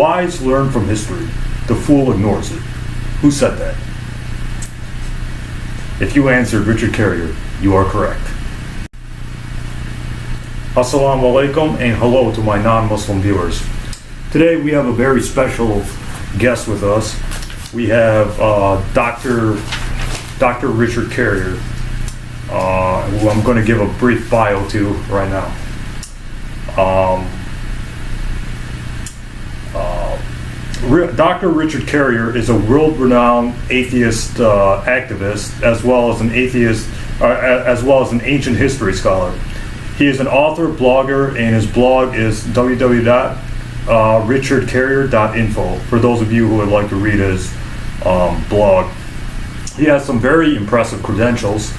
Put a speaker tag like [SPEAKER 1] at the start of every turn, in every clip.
[SPEAKER 1] wise learn from history. The fool ignores it. Who said that? If you answered Richard Carrier, you are correct. Assalamu alaikum and hello to my non-Muslim viewers. Today we have a very special guest with us. We have Dr. Richard Carrier, who I'm going to give a brief bio to right now. Dr. Richard Carrier is a world-renowned atheist activist, as well as an ancient history scholar. He is an author, blogger, and his blog is www.richardcarrier.info, for those of you who would like to read his blog. He has some very impressive credentials.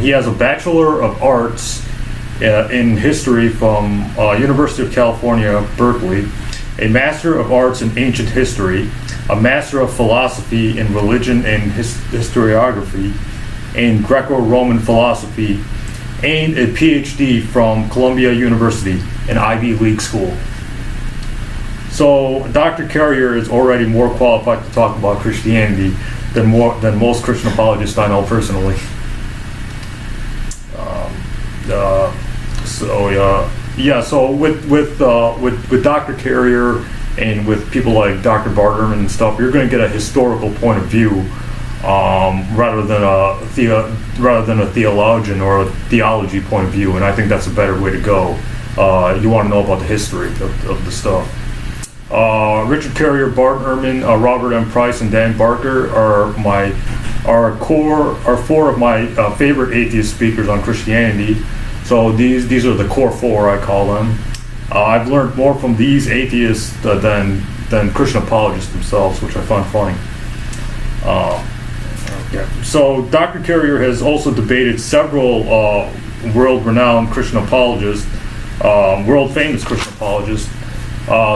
[SPEAKER 1] He has a Bachelor of Arts in History from University of California, Berkeley, a Master of Arts in Ancient History, a Master of Philosophy in Religion and Historiography, and Greco-Roman Philosophy, and a PhD from Columbia University, an Ivy League school. So Dr. Carrier is already more qualified to talk about Christianity than most Christian apologists I know personally. So with Dr. Carrier and with people like Dr. Barterman and stuff, you're going to get a historical point of view rather than a theologian or a theology point of view, and I think that's a better way to go. You want to know about the history of the stuff. Richard Carrier, Bart Ehrman, Robert M. Price, and Dan Barker are four of my favorite atheist speakers on Christianity. So these are the core four, I call them. I've learned more from these atheists than Christian apologists themselves, which I find funny. So Dr. Carrier has also debated several world-renowned Christian apologists, world-famous Christian apologists,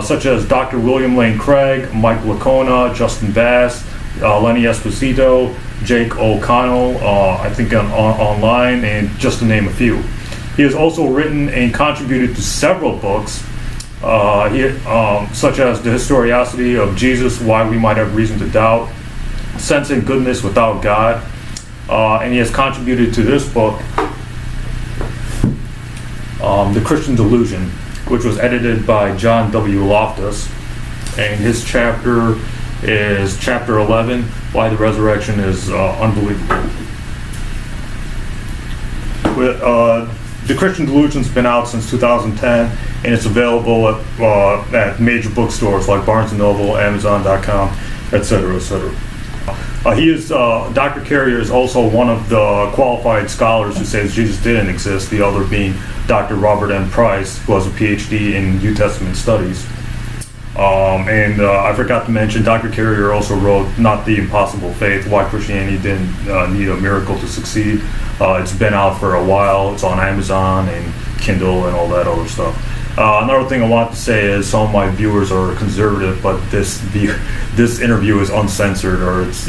[SPEAKER 1] such as Dr. William Lane Craig, Mike Licona, Justin Bass, Lenny Esposito, Jake O'Connell, I think online, and just to name a few. He has also written and contributed to several books, such as The Historicity of Jesus, Why We Might Have Reason to Doubt, Sense and Goodness Without God, and he has contributed to this book, The Christian Delusion, which was edited by John W. Loftus, and his chapter is chapter 11, Why the Resurrection is Unbelievable. The Christian Delusion's been out since 2010, and it's available at major bookstores like Barnes & Noble, Amazon.com, etc., etc. Dr. Carrier is also one of the qualified scholars who says Jesus didn't exist, the other being Dr. Robert M. Price, who has a PhD in New Testament studies. I forgot to mention, Dr. Carrier also wrote Not the Impossible Faith, Why Christianity Didn't Need a Miracle to Succeed. It's been out for a while. It's on Amazon and Kindle and all that other stuff. Another thing I want to say is some of my viewers are conservative, but this interview is uncensored, or it's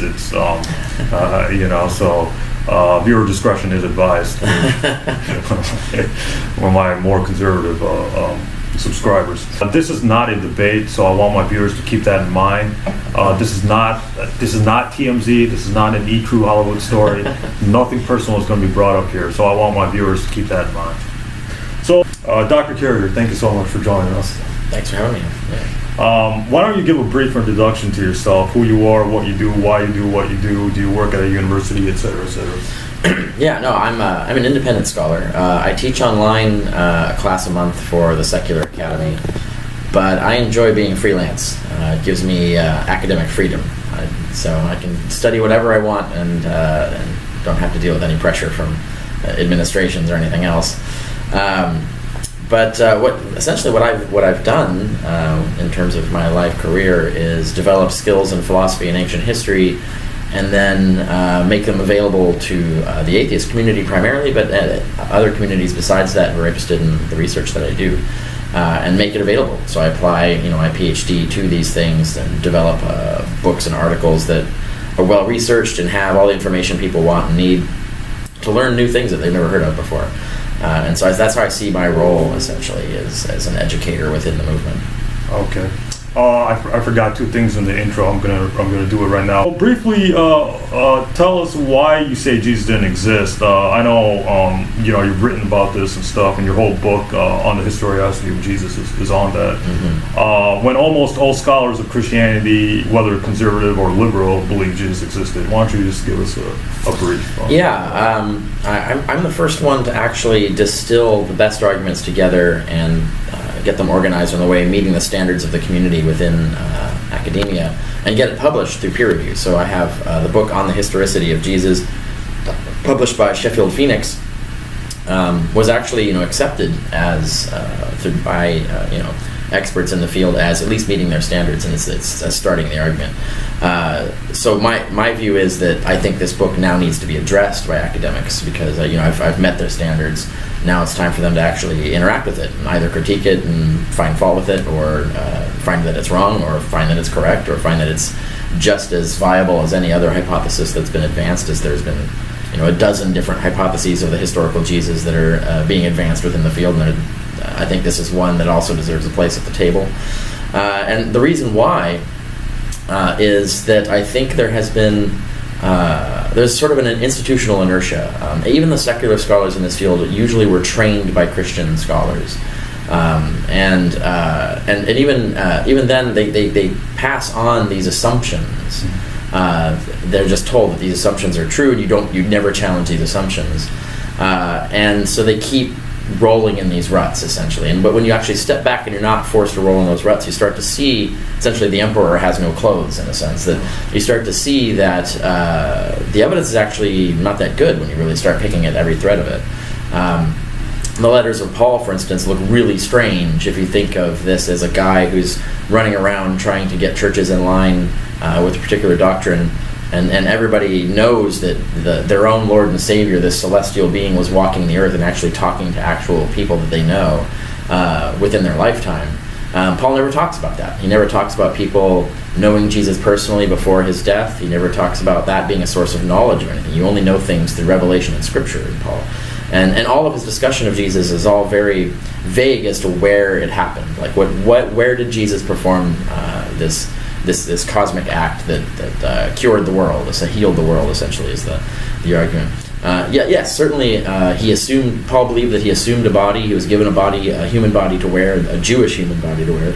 [SPEAKER 1] viewer discretion is advised. One of my more conservative subscribers. This is not a debate, so I want my viewers to keep that in mind. This is not TMZ. This is not an E! True Hollywood story. Nothing personal is going to be brought up here, so I want my viewers to keep that in mind. So, Dr. Carrier, thank you so much for joining us.
[SPEAKER 2] Thanks for having me. Yeah.
[SPEAKER 1] Why don't you give a brief introduction to yourself, who you are, what you do, why you do what you do you work at a university, etc., etc.?
[SPEAKER 2] Yeah, no, I'm an independent scholar. I teach online a class a month for the Secular Academy, but I enjoy being freelance. It gives me academic freedom, so I can study whatever I want and don't have to deal with any pressure from administrations or anything else. But what I've done in terms of my life career is develop skills in philosophy and ancient history, and then make them available to the atheist community primarily, but other communities besides that who are interested in the research that I do, and make it available. So I apply, my PhD to these things and develop books and articles that are well researched and have all the information people want and need to learn new things that they've never heard of before. And so that's how I see my role, essentially, as an educator within the movement.
[SPEAKER 1] Okay. I forgot two things in the intro. I'm gonna do it right now. Briefly, tell us why you say Jesus didn't exist. I know you've written about this and stuff, and your whole book on the historicity of Jesus is on that. Mm-hmm. When almost all scholars of Christianity, whether conservative or liberal, believe Jesus existed. Why don't you just give us a brief?
[SPEAKER 2] I'm the first one to actually distill the best arguments together and get them organized in a way meeting the standards of the community within academia, and get it published through peer review. So I have the book on the historicity of Jesus, published by Sheffield Phoenix, was actually accepted as by experts in the field as at least meeting their standards, and it's starting the argument. So my view is that I think this book now needs to be addressed by academics because I've met their standards. Now it's time for them to actually interact with it and either critique it and find fault with it, or find that it's wrong, or find that it's correct, or find that it's just as viable as any other hypothesis that's been advanced, as there's been a dozen different hypotheses of the historical Jesus that are being advanced within the field, and I think this is one that also deserves a place at the table. And the reason why is that I think there has been there's sort of an institutional inertia. Even the secular scholars in this field usually were trained by Christian scholars, and even then they pass on these assumptions. They're just told that these assumptions are true, and you never challenge these assumptions, and so they keep rolling in these ruts essentially. But when you actually step back and you're not forced to roll in those ruts, you start to see essentially the emperor has no clothes, in a sense, that you start to see that the evidence is actually not that good when you really start picking at every thread of it. The letters of Paul, for instance, look really strange if you think of this as a guy who's running around trying to get churches in line with a particular doctrine. And everybody knows that their own Lord and Savior, this celestial being, was walking the earth and actually talking to actual people that they know within their lifetime. Paul never talks about that. He never talks about people knowing Jesus personally before his death. He never talks about that being a source of knowledge or anything. You only know things through revelation and Scripture in Paul. And all of his discussion of Jesus is all very vague as to where it happened. Like where did Jesus perform this cosmic act that cured the world, healed the world, essentially, is the argument. Yes, certainly Paul believed that he assumed a body. He was given a human body to wear, a Jewish human body to wear,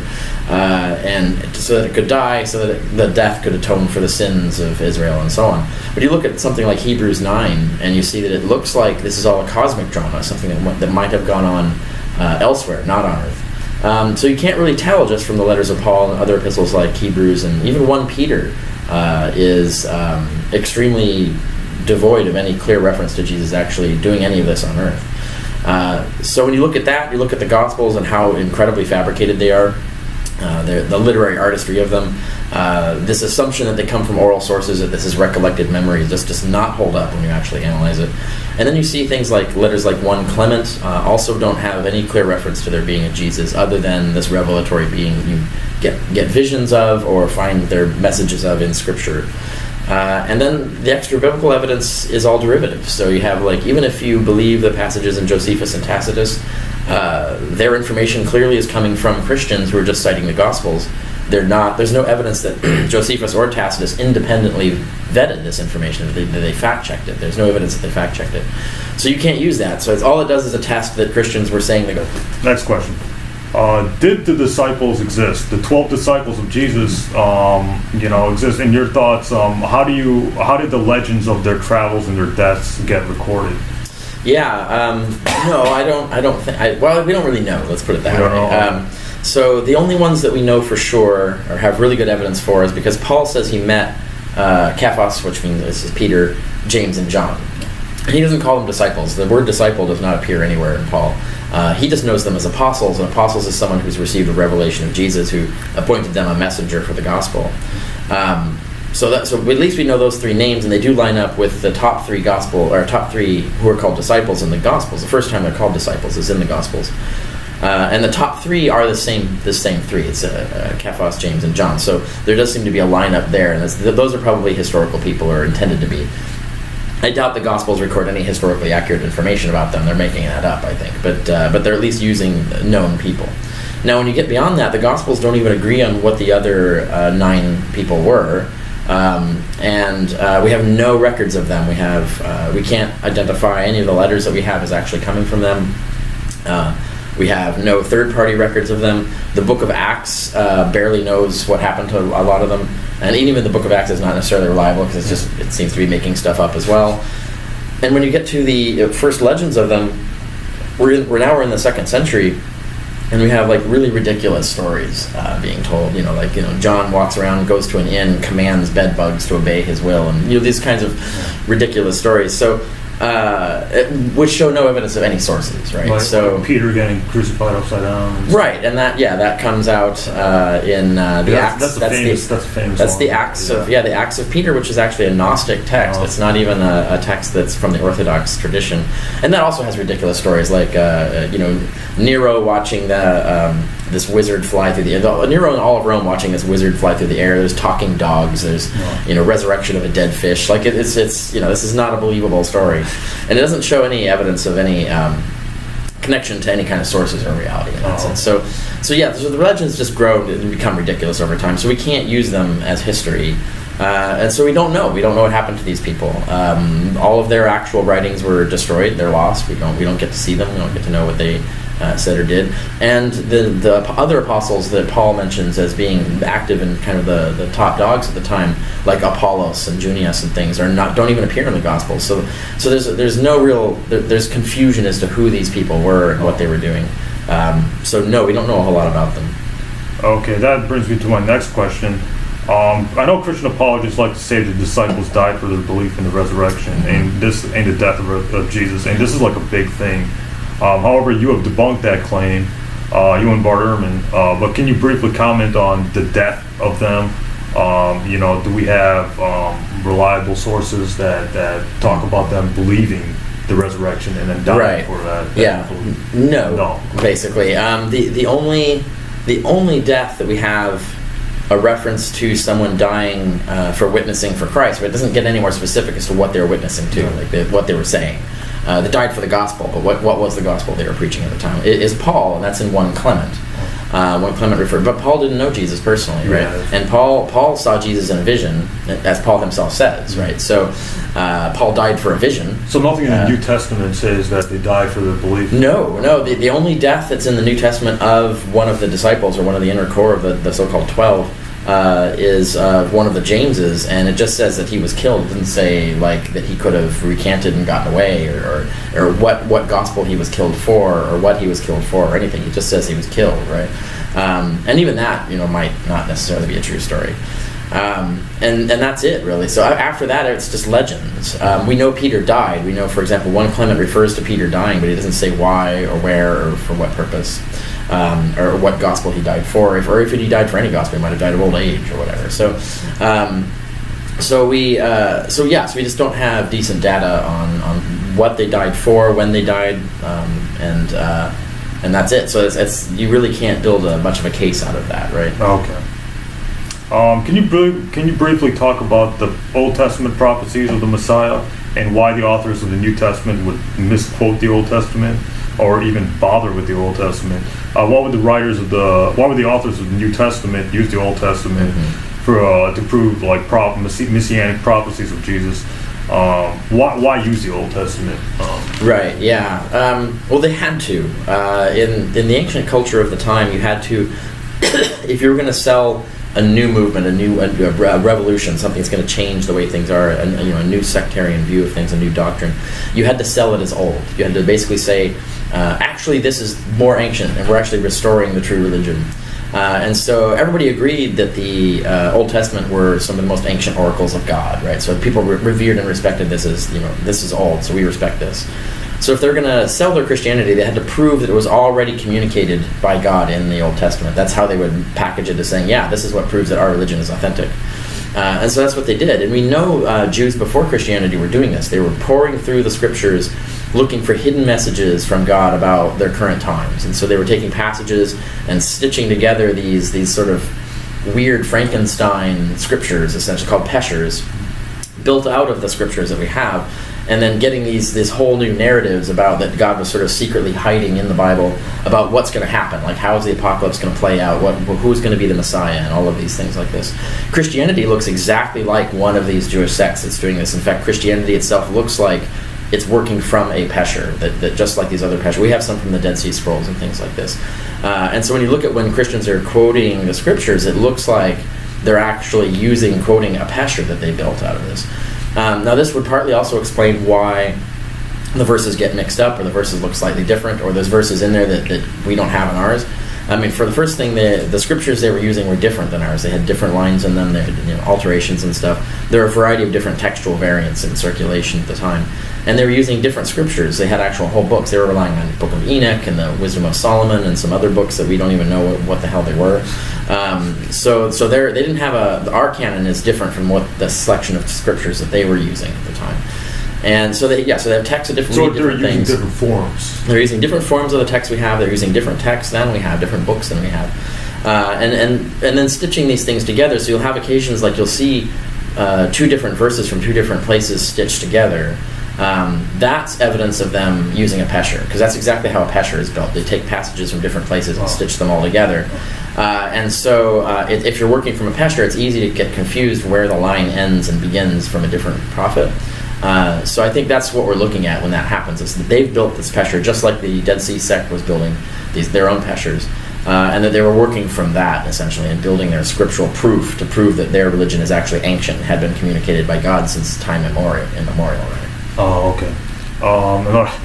[SPEAKER 2] and so that it could die, so that the death could atone for the sins of Israel and so on. But you look at something like Hebrews 9, and you see that it looks like this is all a cosmic drama, something that might have gone on elsewhere, not on earth. So you can't really tell just from the letters of Paul and other epistles like Hebrews, and even 1 Peter is extremely devoid of any clear reference to Jesus actually doing any of this on earth. So when you look at that, you look at the Gospels and how incredibly fabricated they are, the literary artistry of them, this assumption that they come from oral sources, that this is recollected memory, just does not hold up when you actually analyze it. And then you see things like letters like 1 Clement also don't have any clear reference to there being a Jesus other than this revelatory being you get visions of or find their messages of in Scripture. And then the extra biblical evidence is all derivative. So you have, like, even if you believe the passages in Josephus and Tacitus, their information clearly is coming from Christians who are just citing the Gospels. There's no evidence that Josephus or Tacitus independently vetted this information, that they fact-checked it. There's no evidence that they fact-checked it. So you can't use that. So all it does is attest that Christians were saying the...
[SPEAKER 1] Next question. Did the disciples exist? The 12 disciples of Jesus, exist. In your thoughts, how did the legends of their travels and their deaths get recorded?
[SPEAKER 2] Yeah, no, I don't think. Well, we don't really know. Let's put it that way. So the only ones that we know for sure or have really good evidence for is because Paul says he met Cephas, which means this is Peter, James, and John. He doesn't call them disciples. The word disciple does not appear anywhere in Paul. He just knows them as apostles, and apostles is someone who's received a revelation of Jesus, who appointed them a messenger for the gospel. So at least we know those three names, and they do line up with the top three who are called disciples in the Gospels. The first time they're called disciples is in the Gospels. And the top three are the same three. It's Cephas, James, and John. So there does seem to be a lineup there, and those are probably historical people, or intended to be. I doubt the Gospels record any historically accurate information about them. They're making that up, I think. But they're at least using known people. Now, when you get beyond that, the Gospels don't even agree on what the other 9 people were. And we have no records of them. We can't identify any of the letters that we have as actually coming from them. We have no third-party records of them. The Book of Acts barely knows what happened to a lot of them, and even the Book of Acts is not necessarily reliable because it seems to be making stuff up as well. And when you get to the first legends of them, we're in the 2nd century. And we have like really ridiculous stories being told. John walks around, goes to an inn, commands bed bugs to obey his will, and these kinds of ridiculous stories. So, which show no evidence of any sources, right?
[SPEAKER 1] Like Peter getting crucified upside down.
[SPEAKER 2] Right, and that comes out in the Acts.
[SPEAKER 1] That's a famous.
[SPEAKER 2] That's the Acts of the Acts of Peter, which is actually a Gnostic text. It's not even a text that's from the Orthodox tradition, and that also has ridiculous stories like Nero watching this wizard fly through the air. Nero and all of Rome watching this wizard fly through the air. There's talking dogs. There's resurrection of a dead fish. Like it's this is not a believable story, and it doesn't show any evidence of any connection to any kind of sources or reality in that sense. So the legends just grow and become ridiculous over time. So we can't use them as history. And so we don't know what happened to these people. All of their actual writings were destroyed. They're lost. We don't get to see them. We don't get to know what they said or did. And the other apostles that Paul mentions as being active in kind of the top dogs at the time, like Apollos and Junius and things, don't even appear in the Gospels. So there's confusion as to who these people were and what they were doing. So no, we don't know a whole lot about them.
[SPEAKER 1] Okay, that brings me to my next question. I know Christian apologists like to say the disciples died for their belief in the resurrection and the death of Jesus, and this is like a big thing. However, you have debunked that claim, you and Bart Ehrman. But can you briefly comment on the death of them? Do we have reliable sources that talk about them believing the resurrection and then dying for that?
[SPEAKER 2] No. Basically, the only death that we have a reference to someone dying for witnessing for Christ, but it doesn't get any more specific as to what they were witnessing to, what they were saying. They died for the gospel, but what was the gospel they were preaching at the time? It is Paul, and that's in 1 Clement. 1 Clement referred, but Paul didn't know Jesus personally, right? And Paul saw Jesus in a vision, as Paul himself says, right? So Paul died for a vision.
[SPEAKER 1] So nothing in the New Testament says that they died for their belief?
[SPEAKER 2] No. The only death that's in the New Testament of one of the disciples or one of the inner core of the so-called 12 is one of the Jameses, and it just says that he was killed. It doesn't say like that he could have recanted and gotten away, or what gospel he was killed for, or what he was killed for, or anything. It just says he was killed, right? And even that, might not necessarily be a true story. And that's it, really. So after that, it's just legends. We know Peter died. We know, for example, 1 Clement refers to Peter dying, but he doesn't say why or where or for what purpose. Or what gospel he died for, if he died for any gospel, he might have died of old age or whatever. So we just don't have decent data on what they died for, when they died, and that's it. So it's you really can't build much of a case out of that, right?
[SPEAKER 1] Okay. Can you briefly talk about the Old Testament prophecies of the Messiah and why the authors of the New Testament would misquote the Old Testament, or even bother with the Old Testament? Why would the authors of the New Testament use the Old Testament to prove like messianic prophecies of Jesus? Why use the Old Testament?
[SPEAKER 2] Right. Yeah. Well, they had to. In the ancient culture of the time, you had to, if you were going to sell a new movement, a revolution, something that's going to change the way things are, a new sectarian view of things, a new doctrine, you had to sell it as old. You had to basically say, actually, this is more ancient, and we're actually restoring the true religion. And so everybody agreed that the Old Testament were some of the most ancient oracles of God, right? So people revered and respected this as, this is old, so we respect this. So if they're going to sell their Christianity, they had to prove that it was already communicated by God in the Old Testament. That's how they would package it as saying, yeah, this is what proves that our religion is authentic. And so that's what they did. And we know Jews before Christianity were doing this. They were pouring through the scriptures, looking for hidden messages from God about their current times. And so they were taking passages and stitching together these sort of weird Frankenstein scriptures, essentially called peshers, built out of the scriptures that we have. and then getting these whole new narratives about that God was sort of secretly hiding in the Bible about what's going to happen, like how is the apocalypse going to play out, who's going to be the Messiah, and all of these things like this. Christianity looks exactly like one of these Jewish sects that's doing this. In fact, Christianity itself looks like it's working from a pesher, that just like these other pesher. We have some from the Dead Sea Scrolls and things like this. And so when you look at when Christians are quoting the scriptures, it looks like they're actually quoting a pesher that they built out of this. Now this would partly also explain why the verses get mixed up, or the verses look slightly different, or there's verses in there that we don't have in ours. I mean, for the first thing, the scriptures they were using were different than ours. They had different lines in them, they had alterations and stuff. There are a variety of different textual variants in circulation at the time. And they were using different scriptures. They had actual whole books. They were relying on the Book of Enoch and the Wisdom of Solomon and some other books that we don't even know what the hell they were. So they didn't have our canon is different from what the selection of scriptures that they were using at the time. And so they have texts of different
[SPEAKER 1] So they're
[SPEAKER 2] different
[SPEAKER 1] using
[SPEAKER 2] things.
[SPEAKER 1] different forms.
[SPEAKER 2] They're using different forms of the text we have. They're using different texts than we have, different books than we have, and then stitching these things together. So you'll have occasions like you'll see two different verses from two different places stitched together. That's evidence of them using a pesher, because that's exactly how a pesher is built. They take passages from different places and stitch them all together. And so if you're working from a pesher, it's easy to get confused where the line ends and begins from a different prophet. So I think that's what we're looking at when that happens, is that they've built this pesher just like the Dead Sea sect was building their own peshers, and that they were working from that essentially and building their scriptural proof to prove that their religion is actually ancient, had been communicated by God since time immemorial. Right?
[SPEAKER 1] Oh, okay. All right.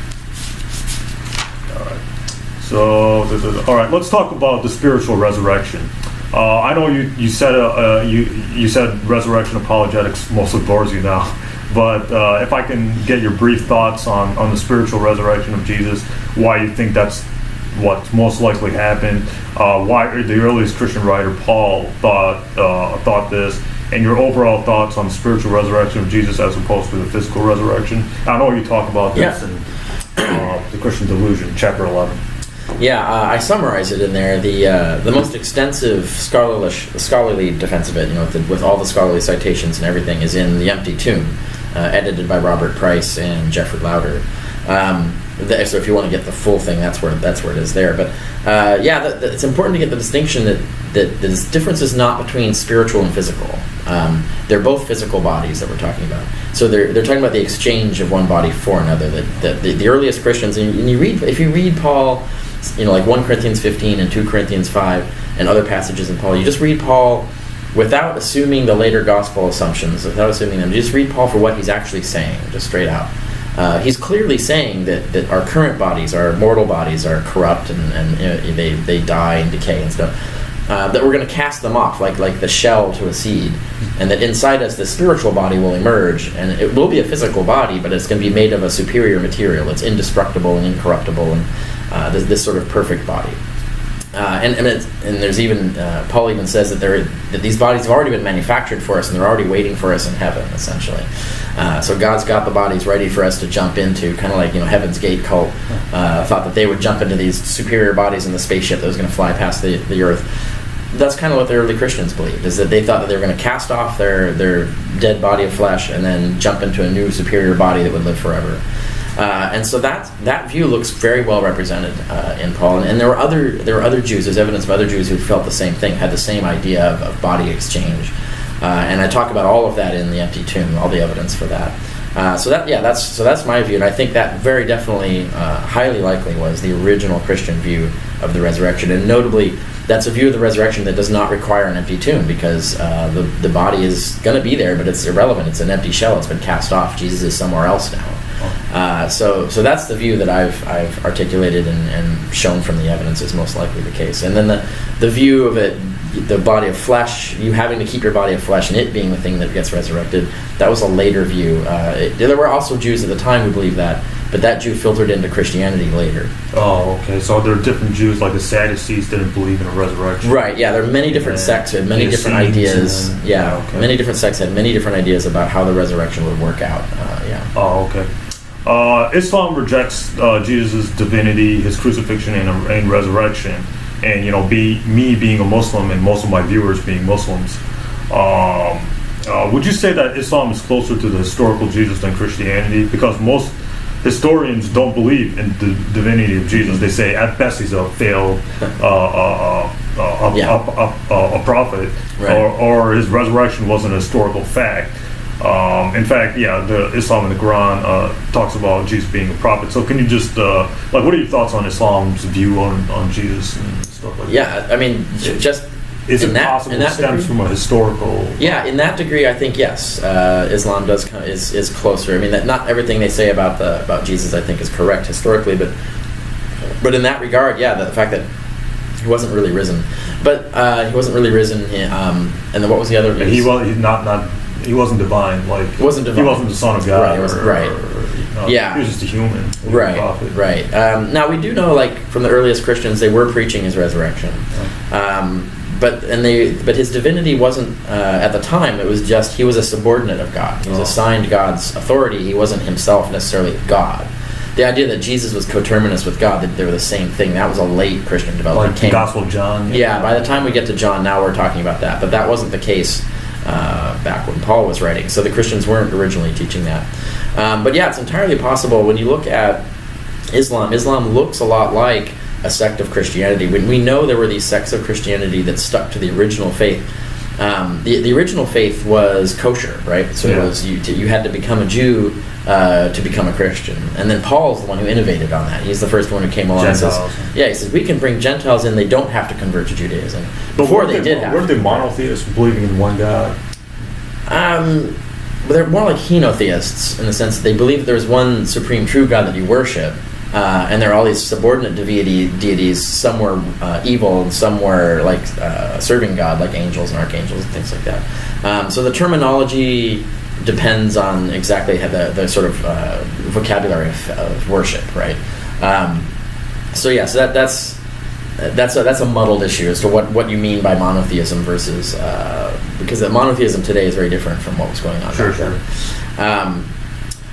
[SPEAKER 1] So, all right. Let's talk about the spiritual resurrection. I know you said you said resurrection apologetics mostly bores you now, but if I can get your brief thoughts on the spiritual resurrection of Jesus, why you think that's what most likely happened, why the earliest Christian writer Paul thought this, and your overall thoughts on the spiritual resurrection of Jesus as opposed to the physical resurrection. I know you talk about this in the Christian Delusion, chapter 11.
[SPEAKER 2] Yeah, I summarize it in there. The most extensive scholarly defense of it, with all the scholarly citations and everything, is in The Empty Tomb, edited by Robert Price and Jeffrey Lauder. So if you want to get the full thing, that's where it is there. But it's important to get the distinction that the difference is not between spiritual and physical. They're both physical bodies that we're talking about. So they're talking about the exchange of one body for another. The earliest Christians, and if you read Paul, like 1 Corinthians 15 and 2 Corinthians 5 and other passages in Paul, you just read Paul without assuming the later gospel assumptions, without assuming them. You just read Paul for what he's actually saying, just straight out. He's clearly saying that our current bodies, our mortal bodies, are corrupt and they die and decay and stuff. That we're going to cast them off like the shell to a seed, and that inside us the spiritual body will emerge, and it will be a physical body, but it's going to be made of a superior material. It's indestructible and incorruptible, and this sort of perfect body. And there's even Paul even says that these bodies have already been manufactured for us, and they're already waiting for us in heaven, essentially. So God's got the bodies ready for us to jump into, kind of like Heaven's Gate cult thought that they would jump into these superior bodies in the spaceship that was going to fly past the earth. That's kind of what the early Christians believed, is that they thought that they were going to cast off their dead body of flesh and then jump into a new superior body that would live forever. And so that view looks very well represented in Paul, and there were other Jews. There's evidence of other Jews who felt the same thing, had the same idea of body exchange, and I talk about all of that in The Empty Tomb, all the evidence for that. That's my view, and I think that very definitely, highly likely, was the original Christian view of the resurrection, and notably, that's a view of the resurrection that does not require an empty tomb, because the body is going to be there, but it's irrelevant. It's an empty shell. It's been cast off. Jesus is somewhere else now. So that's the view that I've articulated and shown from the evidence is most likely the case. And then the view of it, the body of flesh, you having to keep your body of flesh and it being the thing that gets resurrected, that was a later view. There were also Jews at the time who believed that, but that Jew filtered into Christianity later.
[SPEAKER 1] Oh, okay. So there are different Jews, like the Sadducees didn't believe in a resurrection.
[SPEAKER 2] Right, yeah. There are many different sects with many different ideas. Okay. Many different sects had many different ideas about how the resurrection would work out.
[SPEAKER 1] Oh, okay. Islam rejects Jesus' divinity, his crucifixion and resurrection, and me being a Muslim and most of my viewers being Muslims, Would you say that Islam is closer to the historical Jesus than Christianity? Because most historians don't believe in the divinity of Jesus. They say at best he's a failed a prophet,
[SPEAKER 2] right.
[SPEAKER 1] or his resurrection wasn't a historical fact. In fact, the Islam in the Quran talks about Jesus being a prophet. So can you just what are your thoughts on Islam's view on Jesus and stuff like that?
[SPEAKER 2] Yeah, I mean, just
[SPEAKER 1] is it possible it stems from a historical?
[SPEAKER 2] Yeah, in that degree, I think yes. Islam is closer. I mean, that not everything they say about Jesus, I think, is correct historically, but in that regard, the fact that he wasn't really risen, but he wasn't really risen. And then what was the other?
[SPEAKER 1] He wasn't divine. Like
[SPEAKER 2] he wasn't divine.
[SPEAKER 1] He wasn't the son of God.
[SPEAKER 2] Right.
[SPEAKER 1] He was just a human.
[SPEAKER 2] Right. Right. Now we do know, like from the earliest Christians, they were preaching his resurrection. But his divinity wasn't at the time. It was just he was a subordinate of God. He was assigned God's authority. He wasn't himself necessarily God. The idea that Jesus was coterminous with God, that they were the same thing, that was a late Christian development.
[SPEAKER 1] Like the Gospel of John.
[SPEAKER 2] Yeah, by the time we get to John, now we're talking about that. But that wasn't the case back when Paul was writing. So the Christians weren't originally teaching that. But it's entirely possible. When you look at Islam looks a lot like a sect of Christianity. When we know there were these sects of Christianity that stuck to the original faith. The original faith was kosher, right? So it was you had to become a Jew to become a Christian. And then Paul's the one who innovated on that. He's the first one who came along
[SPEAKER 1] Gentiles.
[SPEAKER 2] and says, he says, we can bring Gentiles in, they don't have to convert to Judaism. Before they did have to.
[SPEAKER 1] Weren't they monotheists, believing in one God?
[SPEAKER 2] But they're more like henotheists, in the sense that they believe that there's one supreme true God that you worship, and there are all these subordinate deities. Some were evil, and some were like serving God, like angels and archangels and things like that. So the terminology depends on exactly how the sort of vocabulary of worship, right? So that's a muddled issue as to what you mean by monotheism versus because the monotheism today is very different from what was going on.
[SPEAKER 1] Sure.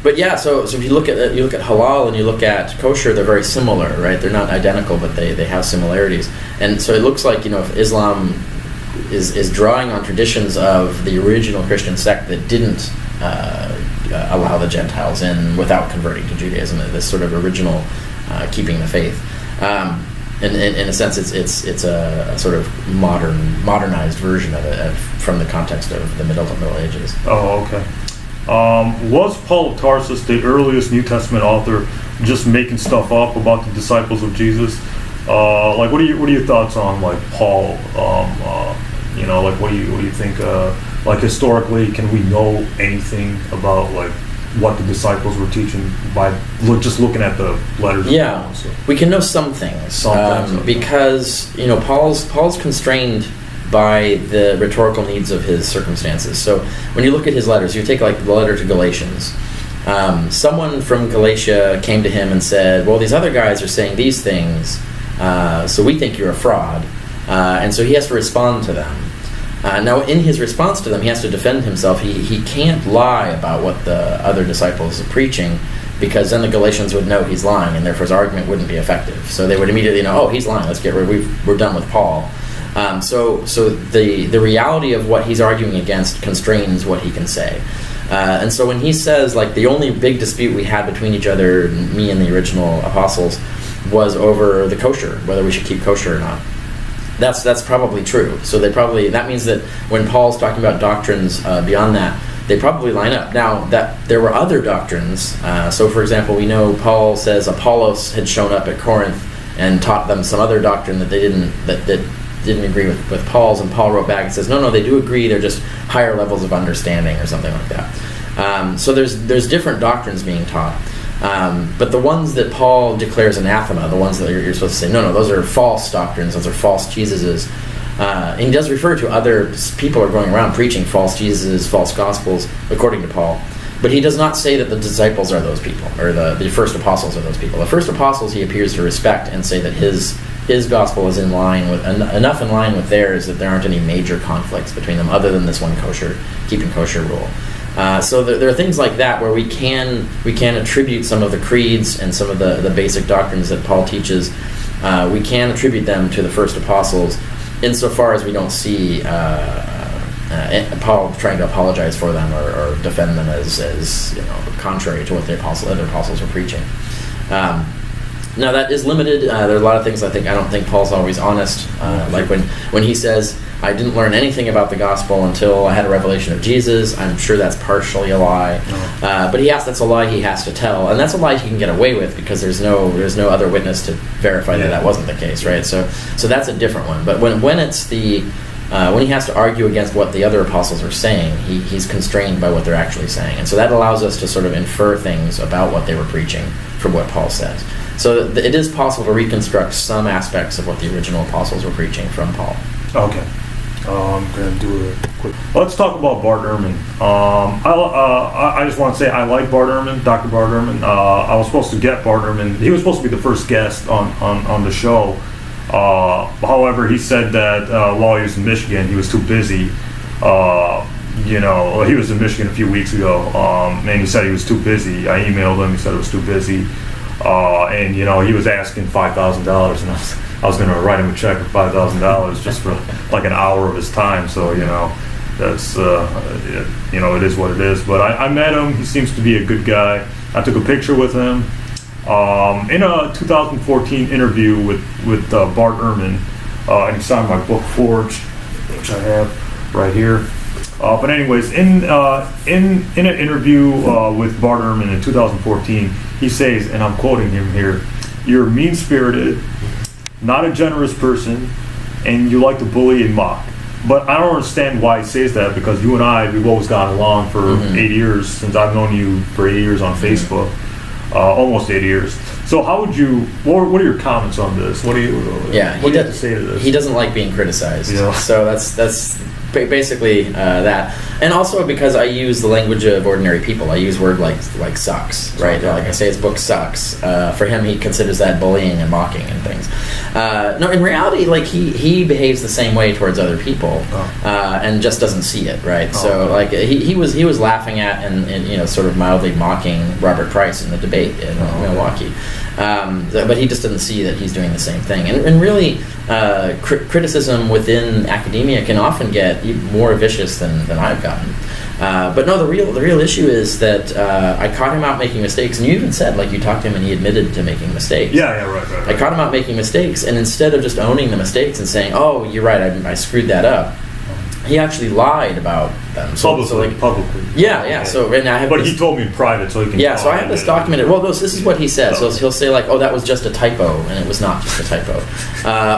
[SPEAKER 2] But so if you look at halal and you look at kosher, they're very similar, right? They're not identical, but they have similarities. And so it looks like if Islam is drawing on traditions of the original Christian sect that didn't allow the Gentiles in without converting to Judaism, this sort of original keeping the faith. In a sense, it's a sort of modernized version of it from the context of the Middle Ages.
[SPEAKER 1] Oh, okay. Was Paul of Tarsus the earliest New Testament author just making stuff up about the disciples of Jesus? What are your thoughts on like Paul? What do you think? Historically, can we know anything about like what the disciples were teaching by just looking at the letters?
[SPEAKER 2] Yeah, we can know some things because Paul's constrained by the rhetorical needs of his circumstances. So when you look at his letters, you take like the letter to Galatians. Someone from Galatia came to him and said, "Well, these other guys are saying these things, so we think you're a fraud," and so he has to respond to them. Now, in his response to them, he has to defend himself. He can't lie about what the other disciples are preaching, because then the Galatians would know he's lying, and therefore his argument wouldn't be effective. So they would immediately know, he's lying. Let's get rid. We're done with Paul. So the reality of what he's arguing against constrains what he can say. And so when he says, like, the only big dispute we had between each other, me and the original apostles, was over the kosher, whether we should keep kosher or not. That's probably true. So that means that when Paul's talking about doctrines beyond that, they probably line up. Now, that there were other doctrines. So, for example, we know Paul says Apollos had shown up at Corinth and taught them some other doctrine that they didn't agree with Paul's, and Paul wrote back and says, no, they do agree. They're just higher levels of understanding or something like that. So there's different doctrines being taught. But the ones that Paul declares anathema, the ones that you're supposed to say, no, those are false doctrines, those are false Jesuses. And he does refer to other people are going around preaching false Jesuses, false gospels, according to Paul. But he does not say that the disciples are those people, or the first apostles are those people. The first apostles he appears to respect and say that his gospel is in line with enough in line with theirs that there aren't any major conflicts between them, other than this one keeping kosher rule. So there are things like that where we can attribute some of the creeds and some of the basic doctrines that Paul teaches. We can attribute them to the first apostles, insofar as we don't see Paul trying to apologize for them or defend them as contrary to what the other apostles were preaching. Now that is limited. There are a lot of things I don't think Paul's always honest. Like when he says, "I didn't learn anything about the gospel until I had a revelation of Jesus." I'm sure that's partially a lie, but that's a lie he has to tell, and that's a lie he can get away with because there's no other witness to verify that wasn't the case, right? So that's a different one. But when it's when he has to argue against what the other apostles are saying, he's constrained by what they're actually saying, and so that allows us to sort of infer things about what they were preaching from what Paul says. So it is possible to reconstruct some aspects of what the original apostles were preaching from Paul.
[SPEAKER 1] Okay. I'm going to do a quick... Let's talk about Bart Ehrman. I just want to say I like Bart Ehrman, Dr. Bart Ehrman. I was supposed to get Bart Ehrman. He was supposed to be the first guest on the show. However, he said that while he was in Michigan, he was too busy. He was in Michigan a few weeks ago, and he said he was too busy. I emailed him. He said it was too busy. And he was asking $5,000, and I was going to write him a check for $5,000 just for like an hour of his time. So that's it is what it is. But I met him. He seems to be a good guy. I took a picture with him in a 2014 interview with Bart Ehrman, and he signed my book Forged, which I have right here. But anyways, in an interview with Bart Ehrman in 2014, he says, and I'm quoting him here, "You're mean-spirited, not a generous person, and you like to bully and mock." But I don't understand why he says that, because you and I, we've always gotten along for 8 years, since I've known you for 8 years on Facebook, almost 8 years. So how would you, what are your comments on this? What do you have to say to this?
[SPEAKER 2] He doesn't like being criticized. Yeah. So that's basically that. And also because I use the language of ordinary people. I use word like sucks, right? Okay. Like I say his book sucks. For him, he considers that bullying and mocking and things. No, in reality, like he behaves the same way towards other people, and just doesn't see it, right? So like he was laughing at and sort of mildly mocking Robert Price in the debate in Milwaukee. But he just doesn't see that he's doing the same thing. And really, criticism within academia can often get even more vicious than I've gotten. But no, the real issue is that I caught him out making mistakes, and you even said, like, you talked to him and he admitted to making mistakes.
[SPEAKER 1] Yeah, right.
[SPEAKER 2] I caught him out making mistakes, and instead of just owning the mistakes and saying, "Oh, you're right, I screwed that up," he actually lied about them.
[SPEAKER 1] Publicly.
[SPEAKER 2] Yeah. So and I have.
[SPEAKER 1] But he told me in private, so he can.
[SPEAKER 2] Yeah. So I have this documented. Well, this is what he says. So he'll say like, "Oh, that was just a typo," and it was not just a typo.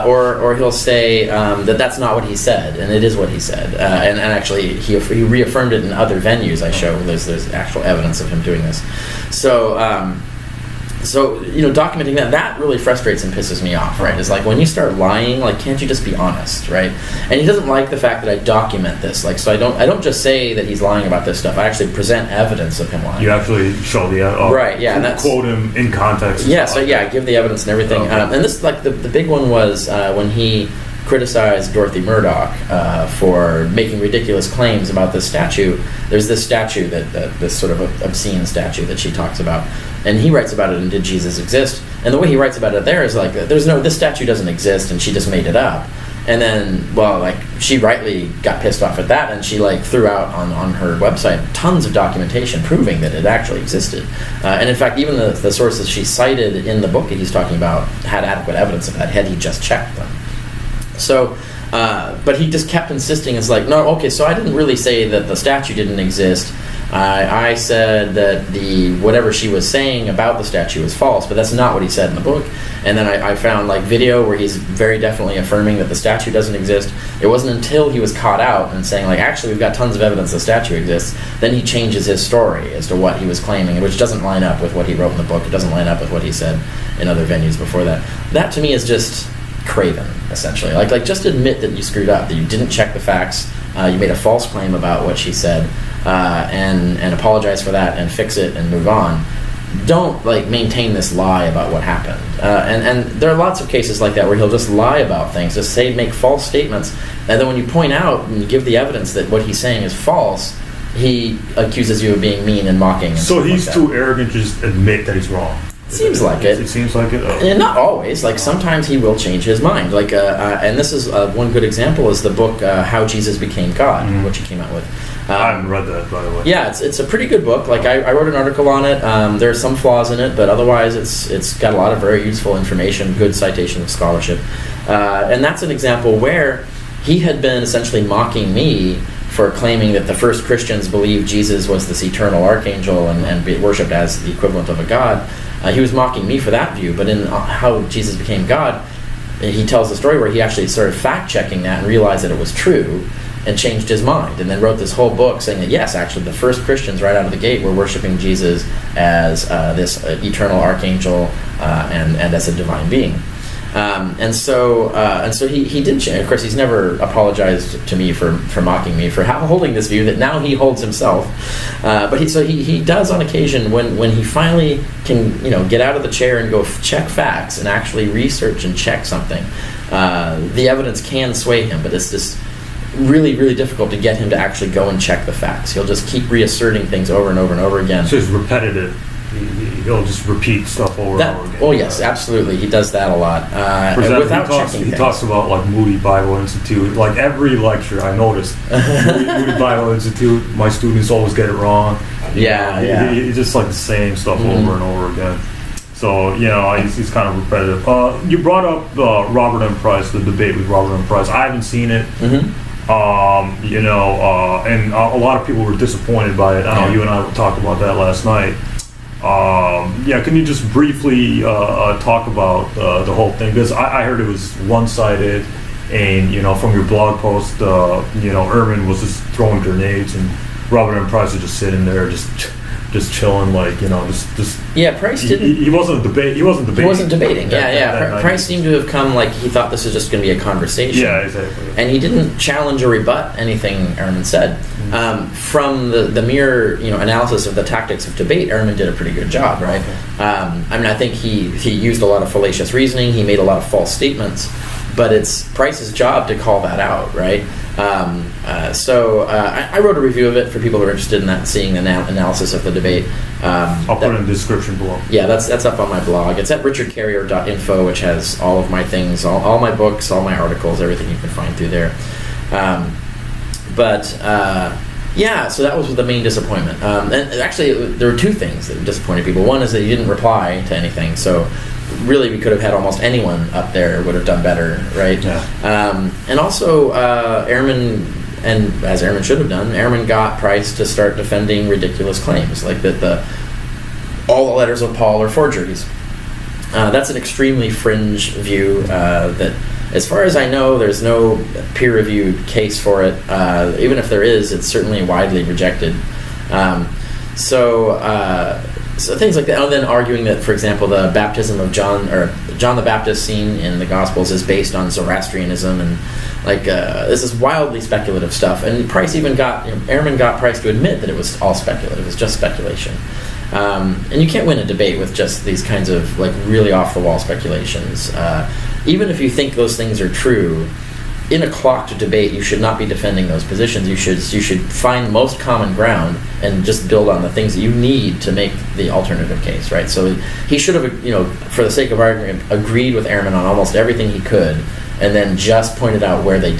[SPEAKER 2] Or he'll say that that's not what he said, and it is what he said. And actually, he reaffirmed it in other venues. I show there's actual evidence of him doing this. So documenting that really frustrates and pisses me off, right? It's like when you start lying, like, can't you just be honest, right? And he doesn't like the fact that I document this, like, so I don't just say that he's lying about this stuff. I actually present evidence of him lying.
[SPEAKER 1] You actually show the
[SPEAKER 2] right, yeah, and that's,
[SPEAKER 1] quote him in context.
[SPEAKER 2] Yeah, so I give the evidence and everything. Okay. And this, like, the big one was when he criticized Dorothy Murdoch for making ridiculous claims about this statue. There's this statue that this sort of obscene statue that she talks about, and he writes about it in Did Jesus Exist? And the way he writes about it there is like, this statue doesn't exist, and she just made it up. And then, she rightly got pissed off at that, and she threw out on her website tons of documentation proving that it actually existed. And in fact, even the sources she cited in the book that he's talking about had adequate evidence of that had he just checked them. So, but he just kept insisting. It's like, no, okay, so I didn't really say that the statue didn't exist. I said that whatever she was saying about the statue was false, but that's not what he said in the book. And then I found video where he's very definitely affirming that the statue doesn't exist. It wasn't until he was caught out and saying, actually, we've got tons of evidence the statue exists, then he changes his story as to what he was claiming, which doesn't line up with what he wrote in the book. It doesn't line up with what he said in other venues before that. That, to me, is just craven, essentially. Like just admit that you screwed up, that you didn't check the facts, you made a false claim about what she said, and apologize for that and fix it and move on. Don't maintain this lie about what happened. And there are lots of cases like that where he'll just lie about things, just make false statements, and then when you point out and you give the evidence that what he's saying is false, he accuses you of being mean and mocking. And
[SPEAKER 1] so he's too arrogant to just admit that he's wrong.
[SPEAKER 2] Seems like it.
[SPEAKER 1] It seems like it.
[SPEAKER 2] And not always. Like sometimes he will change his mind. Like, and this is one good example is the book How Jesus Became God, which he came out with.
[SPEAKER 1] I haven't read that, by the way.
[SPEAKER 2] Yeah, it's a pretty good book. Like I wrote an article on it. There are some flaws in it, but otherwise it's got a lot of very useful information, good citation of scholarship, and that's an example where he had been essentially mocking me for claiming that the first Christians believed Jesus was this eternal archangel and be worshipped as the equivalent of a god. He was mocking me for that view, but in How Jesus Became God, he tells the story where he actually started fact-checking that and realized that it was true and changed his mind, and then wrote this whole book saying that yes, actually the first Christians right out of the gate were worshiping Jesus as this eternal archangel and as a divine being. And so he did change. Of course, he's never apologized to me for mocking me for holding this view that now he holds himself. But he does on occasion when he finally can get out of the chair and go check facts and actually research and check something. The evidence can sway him, but it's just really, really difficult to get him to actually go and check the facts. He'll just keep reasserting things over and over and over again.
[SPEAKER 1] So it's repetitive. He'll just repeat stuff over and over again.
[SPEAKER 2] Oh yes, absolutely. He does that a lot.
[SPEAKER 1] For example,
[SPEAKER 2] without checking
[SPEAKER 1] he
[SPEAKER 2] things.
[SPEAKER 1] talks about like Moody Bible Institute. Like every lecture, I noticed Moody Bible Institute. My students always get it wrong.
[SPEAKER 2] Yeah.
[SPEAKER 1] It's just like the same stuff over and over again. So he's kind of repetitive. You brought up Robert M. Price, the debate with Robert M. Price. I haven't seen it. And a lot of people were disappointed by it. I know you and I talked about that last night. Can you just briefly talk about the whole thing? Because I heard it was one-sided, and from your blog post, Ehrman was just throwing grenades, and Robert M. Price was just sitting there, just chilling,
[SPEAKER 2] Price didn't.
[SPEAKER 1] He wasn't debating.
[SPEAKER 2] He wasn't debating.
[SPEAKER 1] That
[SPEAKER 2] Price seemed to have come like he thought this was just going to be a conversation.
[SPEAKER 1] Yeah, exactly.
[SPEAKER 2] And he didn't challenge or rebut anything Ehrman said. From the mere analysis of the tactics of debate, Ehrman did a pretty good job, right? Okay. I think he used a lot of fallacious reasoning. He made a lot of false statements, but it's Price's job to call that out, right? I wrote a review of it for people who are interested in seeing the analysis of the debate.
[SPEAKER 1] I'll put it in the description below. Yeah,
[SPEAKER 2] that's up on my blog. It's at richardcarrier.info, which has all of my things, all my books, all my articles, everything you can find through there. So that was the main disappointment. And actually, there were two things that disappointed people. One is that he didn't reply to anything, so really we could have had almost anyone up there would have done better, right? Yeah. And also, Ehrman, and as Ehrman should have done, Ehrman got Price to start defending ridiculous claims, like that all the letters of Paul are forgeries. That's an extremely fringe view that, as far as I know, there's no peer-reviewed case for it. Even if there is, it's certainly widely rejected. So things like that. And then arguing that, for example, the baptism of John the Baptist scene in the Gospels is based on Zoroastrianism, and this is wildly speculative stuff. And Price even Ehrman got Price to admit that it was all speculative. It was just speculation. And you can't win a debate with just these kinds of really off-the-wall speculations. Even if you think those things are true, in a clocked debate, you should not be defending those positions. You should find most common ground and just build on the things that you need to make the alternative case, right? So he should have, for the sake of argument, agreed with Ehrman on almost everything he could, and then just pointed out where they had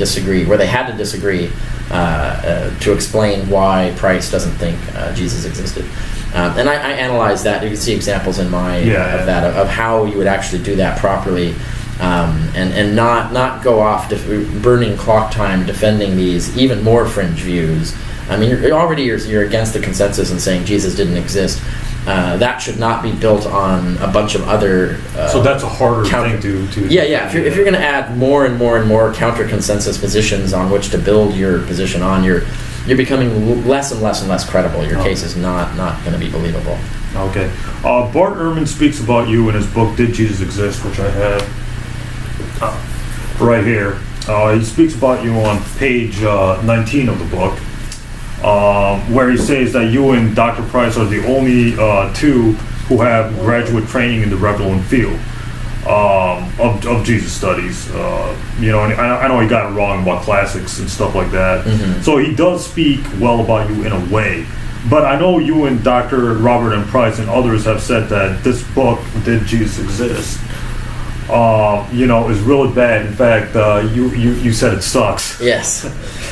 [SPEAKER 2] to disagree, to explain why Price doesn't think Jesus existed. And I analyzed that. You can see examples in my of how you would actually do that properly. And not go off burning clock time defending these even more fringe views. You're against the consensus and saying Jesus didn't exist. That should not be built on a bunch of other.
[SPEAKER 1] So that's a harder thing to.
[SPEAKER 2] Yeah. If you're going to add more and more and more counter consensus positions on which to build your position on, you're becoming less and less and less credible. Your case is not going to be believable.
[SPEAKER 1] Okay. Bart Ehrman speaks about you in his book "Did Jesus Exist?", which I have right here. He speaks about you on page 19 of the book, where he says that you and Dr. Price are the only two who have graduate training in the relevant field of Jesus studies. And I know he got it wrong about classics and stuff like that. Mm-hmm. So he does speak well about you in a way. But I know you and Dr. Robert M. Price and others have said that this book, Did Jesus Exist? Is really bad. In fact, you said it sucks,
[SPEAKER 2] Yes.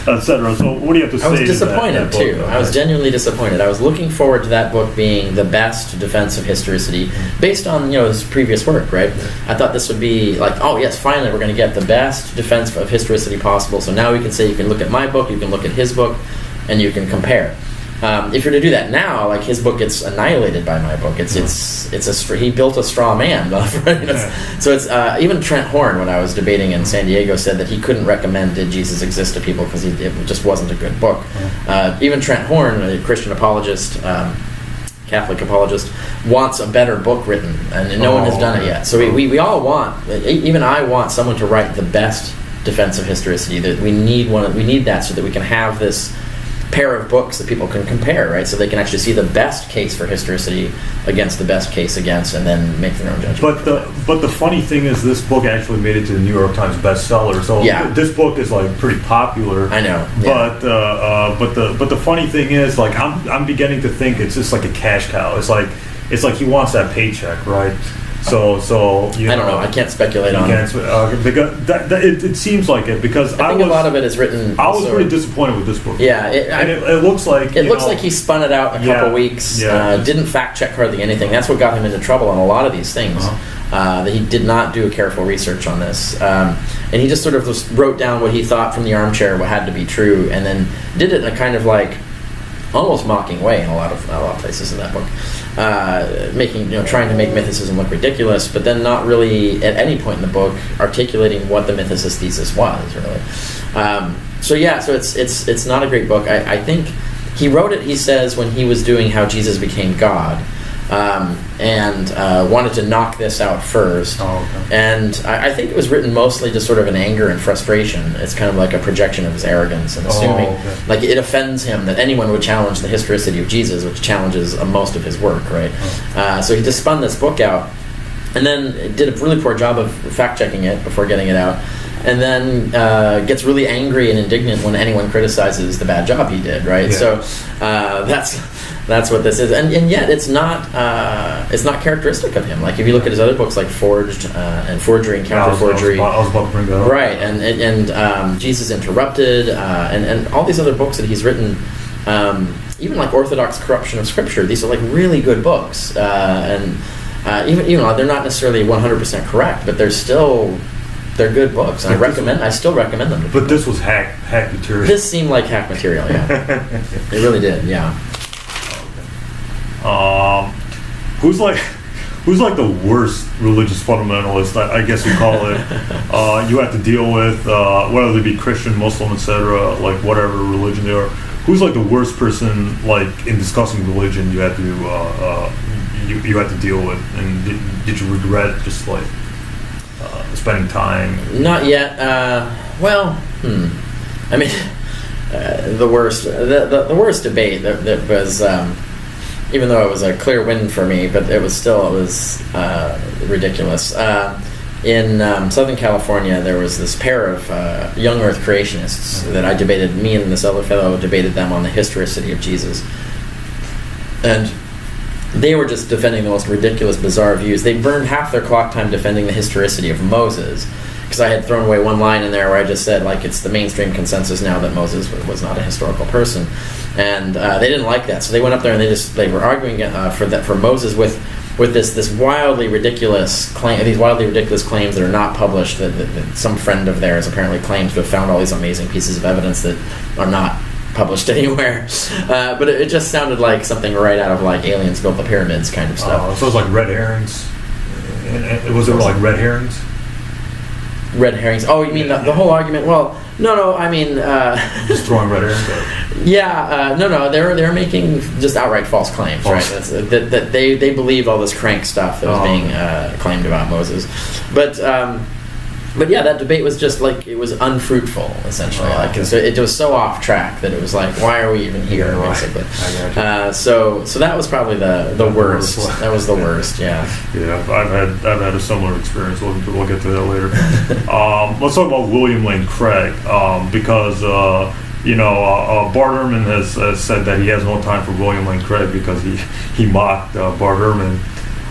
[SPEAKER 1] etc. So what do you have to say?
[SPEAKER 2] I was
[SPEAKER 1] to
[SPEAKER 2] disappointed
[SPEAKER 1] that
[SPEAKER 2] too.
[SPEAKER 1] book?
[SPEAKER 2] I was genuinely disappointed. I was looking forward to that book being the best defense of historicity, based on his previous work. Right? I thought this would be like, oh yes, finally we're going to get the best defense of historicity possible. So now we can say you can look at my book, you can look at his book, and you can compare. If you're to do that now, like his book gets annihilated by my book. He built a straw man. So it's even Trent Horn, when I was debating in San Diego, said that he couldn't recommend Did Jesus Exist to people because it just wasn't a good book. Even Trent Horn, a Christian apologist, Catholic apologist, wants a better book written, and no one has done it yet. So we all want, even I want someone to write the best defense of historicity. That we need that so that we can have this pair of books that people can compare, right? So they can actually see the best case for historicity against the best case against, and then make their own judgment.
[SPEAKER 1] But the funny thing is, this book actually made it to the New York Times bestseller. So this book is like pretty popular.
[SPEAKER 2] I know.
[SPEAKER 1] Yeah. But the funny thing is, like I'm beginning to think it's just like a cash cow. It's like he wants that paycheck, right? So I
[SPEAKER 2] don't know. I can't speculate on it.
[SPEAKER 1] Because it seems like it, because
[SPEAKER 2] I think a lot of it is written.
[SPEAKER 1] I was pretty disappointed with this book.
[SPEAKER 2] Yeah,
[SPEAKER 1] it looks like
[SPEAKER 2] like he spun it out in a couple weeks.
[SPEAKER 1] Yeah.
[SPEAKER 2] Didn't fact check hardly anything. That's what got him into trouble on a lot of these things. That he did not do a careful research on this, and he just sort of just wrote down what he thought from the armchair, what had to be true, and then did it in a kind of like almost mocking way in a lot of places in that book, trying to make mythicism look ridiculous, but then not really at any point in the book articulating what the mythicist thesis was really. So it's not a great book. I think he wrote it, he says, when he was doing How Jesus Became God, and wanted to knock this out first. And I think it was written mostly just sort of in anger and frustration. It's kind of like a projection of his arrogance and assuming like it offends him that anyone would challenge the historicity of Jesus, which challenges most of his work, right? So he just spun this book out, and then did a really poor job of fact-checking it before getting it out, and then gets really angry and indignant when anyone criticizes the bad job he did, right?
[SPEAKER 1] Yeah.
[SPEAKER 2] So that's what this is, and yet it's not characteristic of him. Like if you look at his other books, like Forged and Forgery and Counter-Forgery,
[SPEAKER 1] I was about to bring that up.
[SPEAKER 2] right? And Jesus Interrupted, and all these other books that he's written, even like Orthodox Corruption of Scripture. These are like really good books, and even they're not necessarily 100% correct, but they're good books. And I still recommend them.
[SPEAKER 1] But this was hack material.
[SPEAKER 2] This seemed like hack material, yeah. It really did, yeah.
[SPEAKER 1] Who's like the worst religious fundamentalist, I guess you call it, you have to deal with, whether they be Christian, Muslim, etc., like whatever religion they are. Who's like the worst person, like in discussing religion, you had to you had to deal with, and did you regret just like spending time?
[SPEAKER 2] Not yet. I mean, the worst debate that was. Even though it was a clear win for me, but it was ridiculous. In Southern California, there was this pair of young Earth creationists that I debated. Me and this other fellow debated them on the historicity of Jesus, and they were just defending the most ridiculous, bizarre views. They burned half their clock time defending the historicity of Moses, because I had thrown away one line in there where I just said, like, it's the mainstream consensus now that Moses was not a historical person, and they didn't like that. So they went up there and they were arguing for Moses with this wildly ridiculous claim, these wildly ridiculous claims that are not published. That some friend of theirs apparently claims to have found all these amazing pieces of evidence that are not published anywhere. But it just sounded like something right out of like Aliens Built the Pyramids kind of stuff.
[SPEAKER 1] So it was like red herrings. Was it like red herrings?
[SPEAKER 2] Red herrings. Oh, you mean the whole argument? Well, no. I mean,
[SPEAKER 1] just throwing red herrings.
[SPEAKER 2] Yeah. No. They're making just outright false claims, right? That they believed all this crank stuff that was being claimed about Moses, But yeah, that debate was just like, it was unfruitful, essentially. So it was so off track that it was like, why are we even here, basically? So that was probably the worst. That was the worst, yeah.
[SPEAKER 1] Yeah, I've had a similar experience. We'll get to that later. Let's talk about William Lane Craig, because Bart Ehrman has said that he has no time for William Lane Craig because he mocked Bart Ehrman.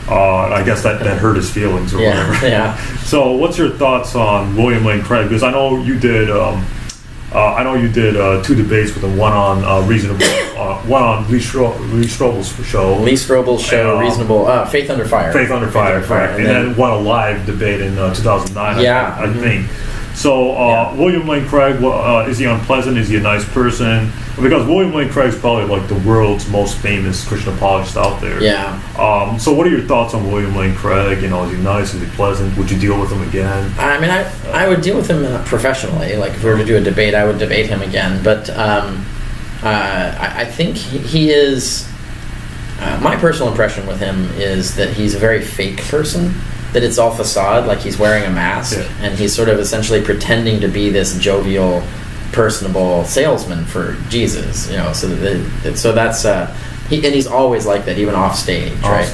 [SPEAKER 1] I guess that hurt his feelings or whatever.
[SPEAKER 2] Yeah.
[SPEAKER 1] So, what's your thoughts on William Lane Craig? Because I know you did. Two debates with him. One on one on Lee Strobel's show.
[SPEAKER 2] Lee Strobel's show,
[SPEAKER 1] and,
[SPEAKER 2] Reasonable, Faith Under Fire.
[SPEAKER 1] Faith Under Fire, correct. And then one a live debate in 2009.
[SPEAKER 2] Yeah.
[SPEAKER 1] I think. So, William Lane Craig, is he unpleasant? Is he a nice person? Because William Lane Craig's probably like the world's most famous Christian apologist out there.
[SPEAKER 2] Yeah.
[SPEAKER 1] So, what are your thoughts on William Lane Craig? Is he nice? Is he pleasant? Would you deal with him again?
[SPEAKER 2] I mean, I would deal with him professionally. Like, if we were to do a debate, I would debate him again. But I think he is. My personal impression with him is that he's a very fake person. That it's all facade, like he's wearing a mask, and he's sort of essentially pretending to be this jovial, personable salesman for Jesus. So that's he's always like that, even off stage, right?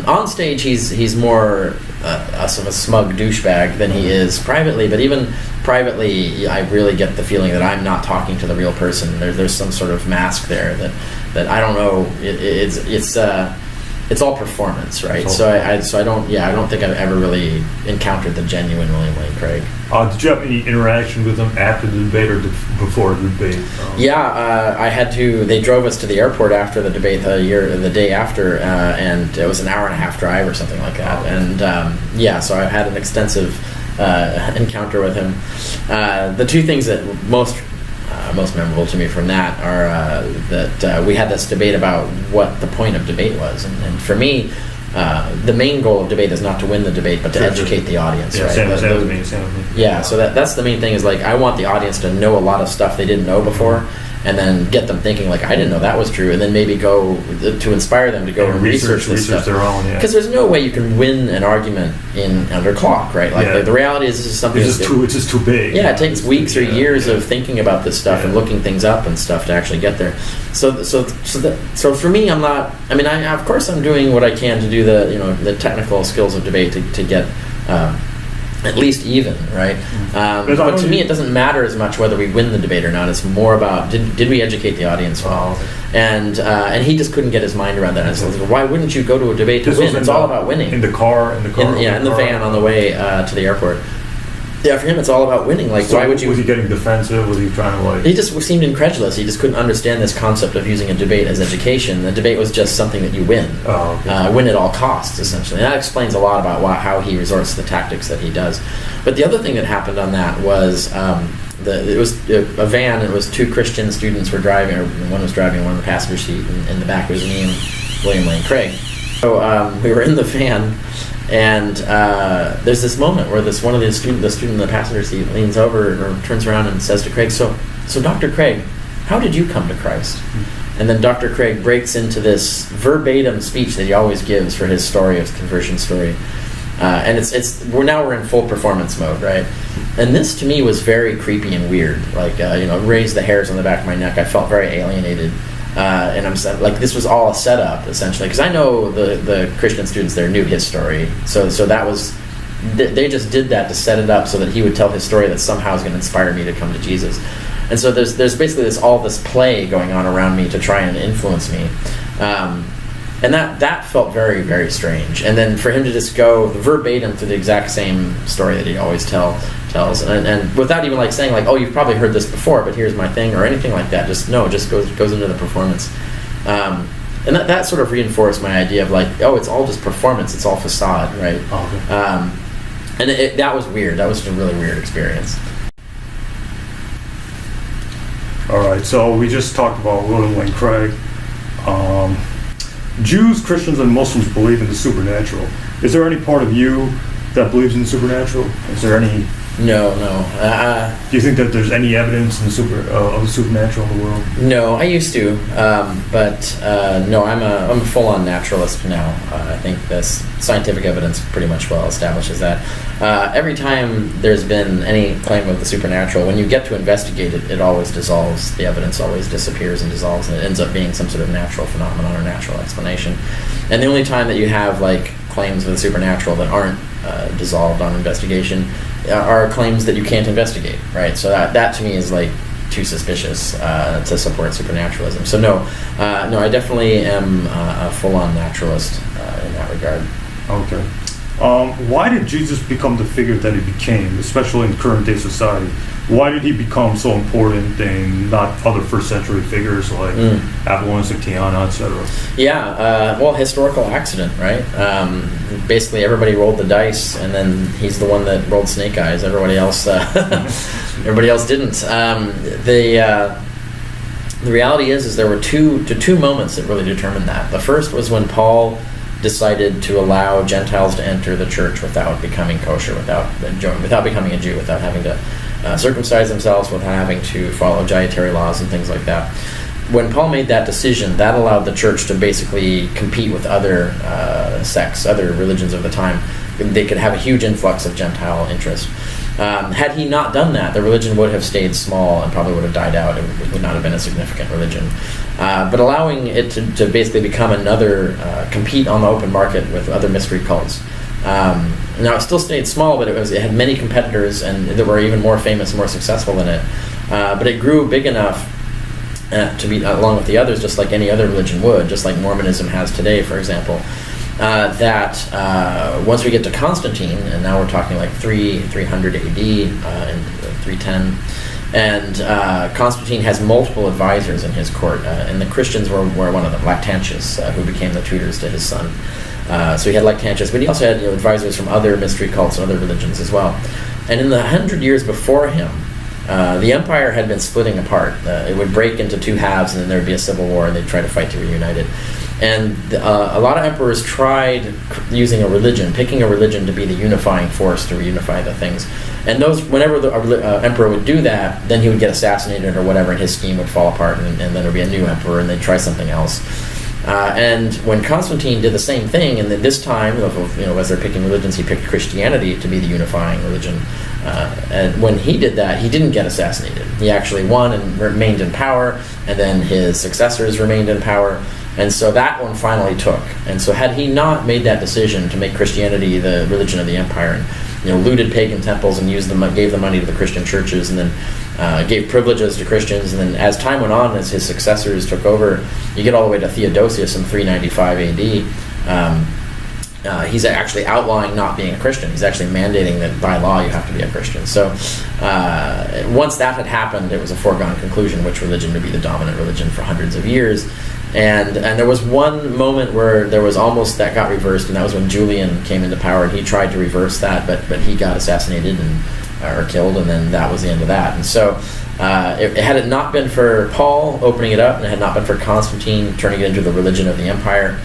[SPEAKER 2] On stage, he's more of a smug douchebag than he is privately. But even privately, I really get the feeling that I'm not talking to the real person. There's some sort of mask there that I don't know. It's all performance, right? So I don't think I've ever really encountered the genuine William Lane Craig.
[SPEAKER 1] Did you have any interaction with him after the debate or before the debate?
[SPEAKER 2] I had to. They drove us to the airport after the debate the day after, and it was an hour and a half drive or something like that. And so I had an extensive encounter with him. The two things that most memorable to me from that are that we had this debate about what the point of debate was, and for me, the main goal of debate is not to win the debate, but to educate the audience.
[SPEAKER 1] Yeah,
[SPEAKER 2] right?
[SPEAKER 1] Same with me.
[SPEAKER 2] Yeah, so that's the main thing. Is like I want the audience to know a lot of stuff they didn't know before, and then get them thinking like I didn't know that was true, and then maybe go to inspire them to go and research this stuff.
[SPEAKER 1] Their own.
[SPEAKER 2] Because there's no way you can win an argument in under clock, right? Like the reality is this is something.
[SPEAKER 1] It's just too big.
[SPEAKER 2] Yeah, it takes weeks or years of thinking about this stuff and looking things up and stuff to actually get there. So for me, I'm not. I mean, of course I'm doing what I can to do the technical skills of debate to get. At least even, right? But to me, it doesn't matter as much whether we win the debate or not. It's more about did we educate the audience well? And he just couldn't get his mind around that. And so, why wouldn't you go to a debate to win? It's all about winning.
[SPEAKER 1] In the car.
[SPEAKER 2] In the van on the way to the airport. Yeah, for him, it's all about winning. Like,
[SPEAKER 1] so
[SPEAKER 2] why would you?
[SPEAKER 1] Was he getting defensive? Was he trying to
[SPEAKER 2] He just seemed incredulous. He just couldn't understand this concept of using a debate as education. The debate was just something that you win, win at all costs, essentially. And that explains a lot about how he resorts to the tactics that he does. But the other thing that happened on that was it was a van. It was two Christian students were driving, or one was driving, one in the passenger seat, and in the back it was me and William Lane Craig. So we were in the van. And there's this moment where the student in the passenger seat leans over or turns around and says to Craig, so Dr. Craig, how did you come to Christ? And then Dr. Craig breaks into this verbatim speech that he always gives for his story, his conversion story. And we're in full performance mode, right? And this to me was very creepy and weird. Like, raised the hairs on the back of my neck. I felt very alienated. And I'm like, this was all a setup essentially, because I know the Christian students there knew his story, so that was they just did that to set it up so that he would tell his story that somehow is going to inspire me to come to Jesus. And so there's basically this play going on around me to try and influence me, and that felt very, very strange. And then for him to just go verbatim to the exact same story that he always tells, and without even like saying like, oh, you've probably heard this before, but here's my thing or anything like that. Just goes into the performance, and that sort of reinforced my idea of like, oh, it's all just performance, it's all facade, right? And that was weird. That was a really weird experience.
[SPEAKER 1] All right, so we just talked about William Lane Craig. Jews, Christians, and Muslims believe in the supernatural. Is there any part of you that believes in the supernatural? Is there any?
[SPEAKER 2] No.
[SPEAKER 1] Do you think that there's any evidence in of the supernatural in the world?
[SPEAKER 2] No, I used to, but no, I'm a full-on naturalist now. I think this scientific evidence pretty much well establishes that. Every time there's been any claim of the supernatural, when you get to investigate it, it always dissolves. The evidence always disappears and dissolves, and it ends up being some sort of natural phenomenon or natural explanation. And the only time that you have like claims of the supernatural that aren't dissolved on investigation are claims that you can't investigate, right? So that to me is like too suspicious to support supernaturalism. So no, I definitely am a full-on naturalist in that regard.
[SPEAKER 1] Okay. Why did Jesus become the figure that he became, especially in current day society? Why did he become so important and not other first century figures like Apollonius of Tyana, etc.?
[SPEAKER 2] Yeah, well, historical accident, right? Basically, everybody rolled the dice, and then he's the one that rolled snake eyes. Everybody else, everybody else didn't. The reality is there were two moments that really determined that. The first was when Paul decided to allow Gentiles to enter the church without becoming kosher, without becoming a Jew, without having to circumcise themselves, without having to follow dietary laws and things like that. When Paul made that decision, that allowed the church to basically compete with other sects, other religions of the time. They could have a huge influx of Gentile interest. Had he not done that, the religion would have stayed small and probably would have died out. It would not have been a significant religion. But allowing it to basically become another, compete on the open market with other mystery cults. Now, it still stayed small, but it had many competitors, and there were even more famous and more successful than it. But it grew big enough to be, along with the others, just like any other religion would, just like Mormonism has today, for example. That once we get to Constantine, and now we're talking like 300 AD and 310, and Constantine has multiple advisors in his court, and the Christians were one of them, Lactantius, who became the tutors to his son. So he had Lactantius, but he also had advisors from other mystery cults and other religions as well. And in the 100 years before him, the empire had been splitting apart. It would break into two halves, and then there would be a civil war, and they'd try to fight to reunite it. And a lot of emperors tried using a religion, picking a religion to be the unifying force to reunify the things. And whenever the emperor would do that, then he would get assassinated or whatever, and his scheme would fall apart, and then there would be a new emperor, and they'd try something else. And when Constantine did the same thing, and then this time, as they're picking religions, he picked Christianity to be the unifying religion. And when he did that, he didn't get assassinated. He actually won and remained in power, and then his successors remained in power. And so that one finally took. And so had he not made that decision to make Christianity the religion of the empire, and looted pagan temples and gave the money to the Christian churches, and then gave privileges to Christians, and then as time went on, as his successors took over, you get all the way to Theodosius in 395 AD. He's actually outlawing not being a Christian. He's actually mandating that by law you have to be a Christian. So once that had happened, it was a foregone conclusion which religion would be the dominant religion for hundreds of years. And there was one moment where there was almost that got reversed, and that was when Julian came into power, and he tried to reverse that, but he got assassinated or killed, and then that was the end of that. And so had it not been for Paul opening it up, and it had not been for Constantine turning it into the religion of the empire,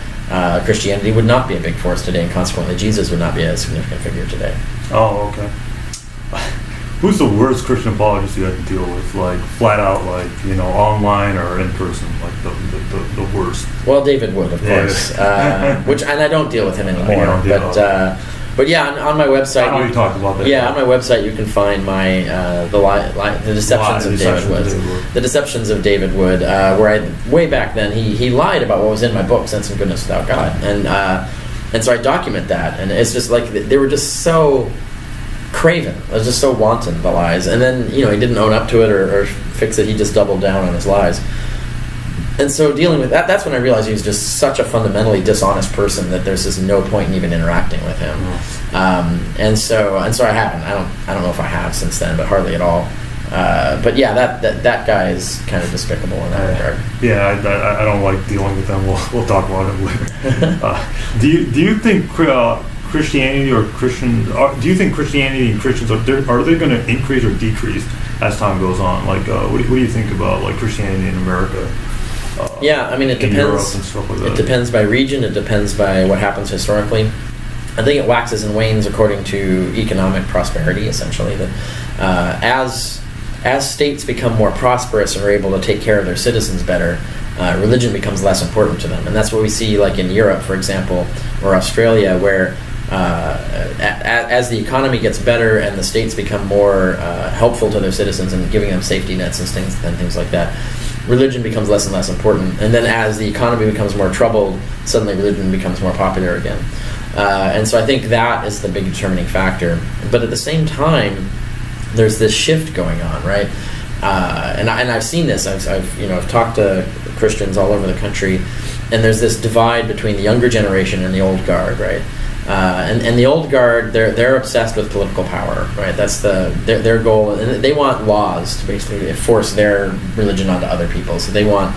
[SPEAKER 2] Christianity would not be a big force today, and consequently Jesus would not be a significant figure today.
[SPEAKER 1] Oh, okay. Who's the worst Christian apologist you had to deal with? Like flat out, online or in person, like the worst.
[SPEAKER 2] Well, David Wood, of course. And I don't deal with him anymore. But yeah, on my website.
[SPEAKER 1] I know you talked about that.
[SPEAKER 2] Yeah, on my website you can find my the deceptions of David Wood. The deceptions of David Wood, where way back then he lied about what was in my book, Sense and Goodness Without God, and so I document that, and it's just like they were just so craven. It was just so wanton, the lies. And then, he didn't own up to it or fix it. He just doubled down on his lies. And so dealing with that, that's when I realized he was just such a fundamentally dishonest person that there's just no point in even interacting with him. And so I haven't. I don't know if I have since then, but hardly at all. But yeah, that guy is kind of despicable in that regard.
[SPEAKER 1] Yeah, I don't like dealing with them. We'll talk about it later. Do you think Christianity or Christians? Do you think Christianity and Christians are they going to increase or decrease as time goes on? Like, what do you think about like Christianity in America?
[SPEAKER 2] Yeah, I mean, it depends. And stuff like that. It depends by region. It depends by what happens historically. I think it waxes and wanes according to economic prosperity. Essentially, that as states become more prosperous and are able to take care of their citizens better, religion becomes less important to them, and that's what we see, like in Europe, for example, or Australia, where as the economy gets better and the states become more helpful to their citizens and giving them safety nets and things like that, religion becomes less and less important. And then as the economy becomes more troubled, suddenly religion becomes more popular again. And so I think that is the big determining factor. But at the same time, there's this shift going on, right? and I've seen this. I've talked to Christians all over the country, and there's this divide between the younger generation and the old guard, right? And the old guard, they're obsessed with political power, right? That's their goal, and they want laws to basically force their religion onto other people. So they want,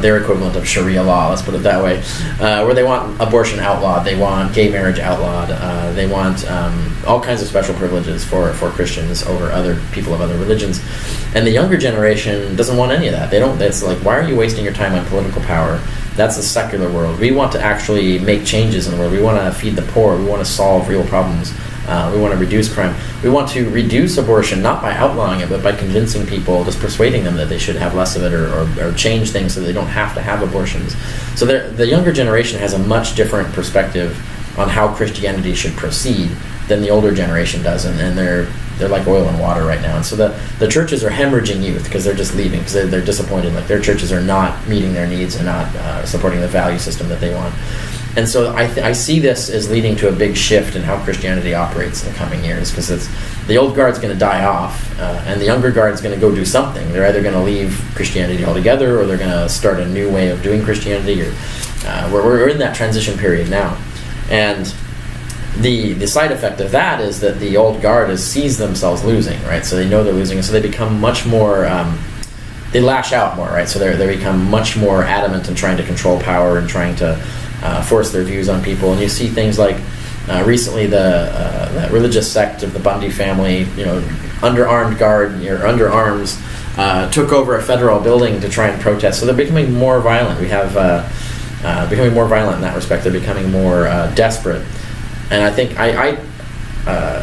[SPEAKER 2] their equivalent of Sharia law, let's put it that way, where they want abortion outlawed, they want gay marriage outlawed, they want all kinds of special privileges for Christians over other people of other religions. And the younger generation doesn't want any of that. It's like, why are you wasting your time on political power? That's the secular world. We want to actually make changes in the world. We want to feed the poor. We want to solve real problems. We want to reduce crime. We want to reduce abortion, not by outlawing it, but by convincing people, just persuading them that they should have less of it, or change things so they don't have to have abortions. So the younger generation has a much different perspective on how Christianity should proceed than the older generation does, and they're like oil and water right now. And so the churches are hemorrhaging youth because they're just leaving, because they're disappointed. Like, their churches are not meeting their needs and not supporting the value system that they want. And so I see this as leading to a big shift in how Christianity operates in the coming years, because the old guard's going to die off, and the younger guard's going to go do something. They're either going to leave Christianity altogether, or they're going to start a new way of doing Christianity. Or we're in that transition period now, and the side effect of that is that the old guard sees themselves losing, right? So they know they're losing, and so they become much more. They lash out more, right? So they become much more adamant in trying to control power and trying to force their views on people. And you see things like recently that religious sect of the Bundy family, under armed guard or under arms, took over a federal building to try and protest. So they're becoming more violent. We have becoming more violent in that respect. They're becoming more desperate. And I think I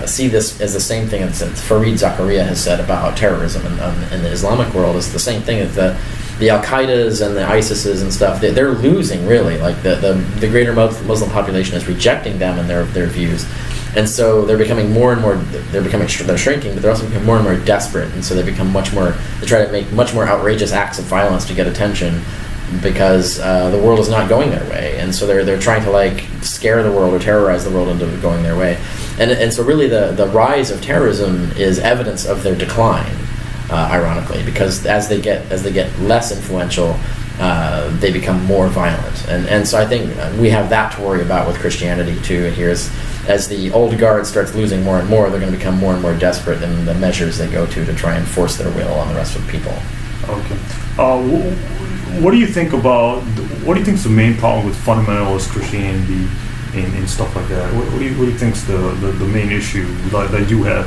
[SPEAKER 2] see this as the same thing that Fareed Zakaria has said about terrorism in the Islamic world. It's the same thing that the Al-Qaedas and the ISISes and stuff, they're losing, really. Like, the greater Muslim population is rejecting them and their views. And so they're becoming more and more, they're shrinking, but they're also becoming more and more desperate. And so they try to make much more outrageous acts of violence to get attention, because the world is not going their way, and so they're trying to scare the world or terrorize the world into going their way, and so really the rise of terrorism is evidence of their decline, ironically, because as they get less influential, they become more violent, and so I think we have that to worry about with Christianity too. Here, as the old guard starts losing more and more, they're going to become more and more desperate in the measures they go to try and force their will on the rest of the people.
[SPEAKER 1] Okay. What do you think is the main problem with fundamentalist Christianity and stuff like that? What do you think is the main issue that you have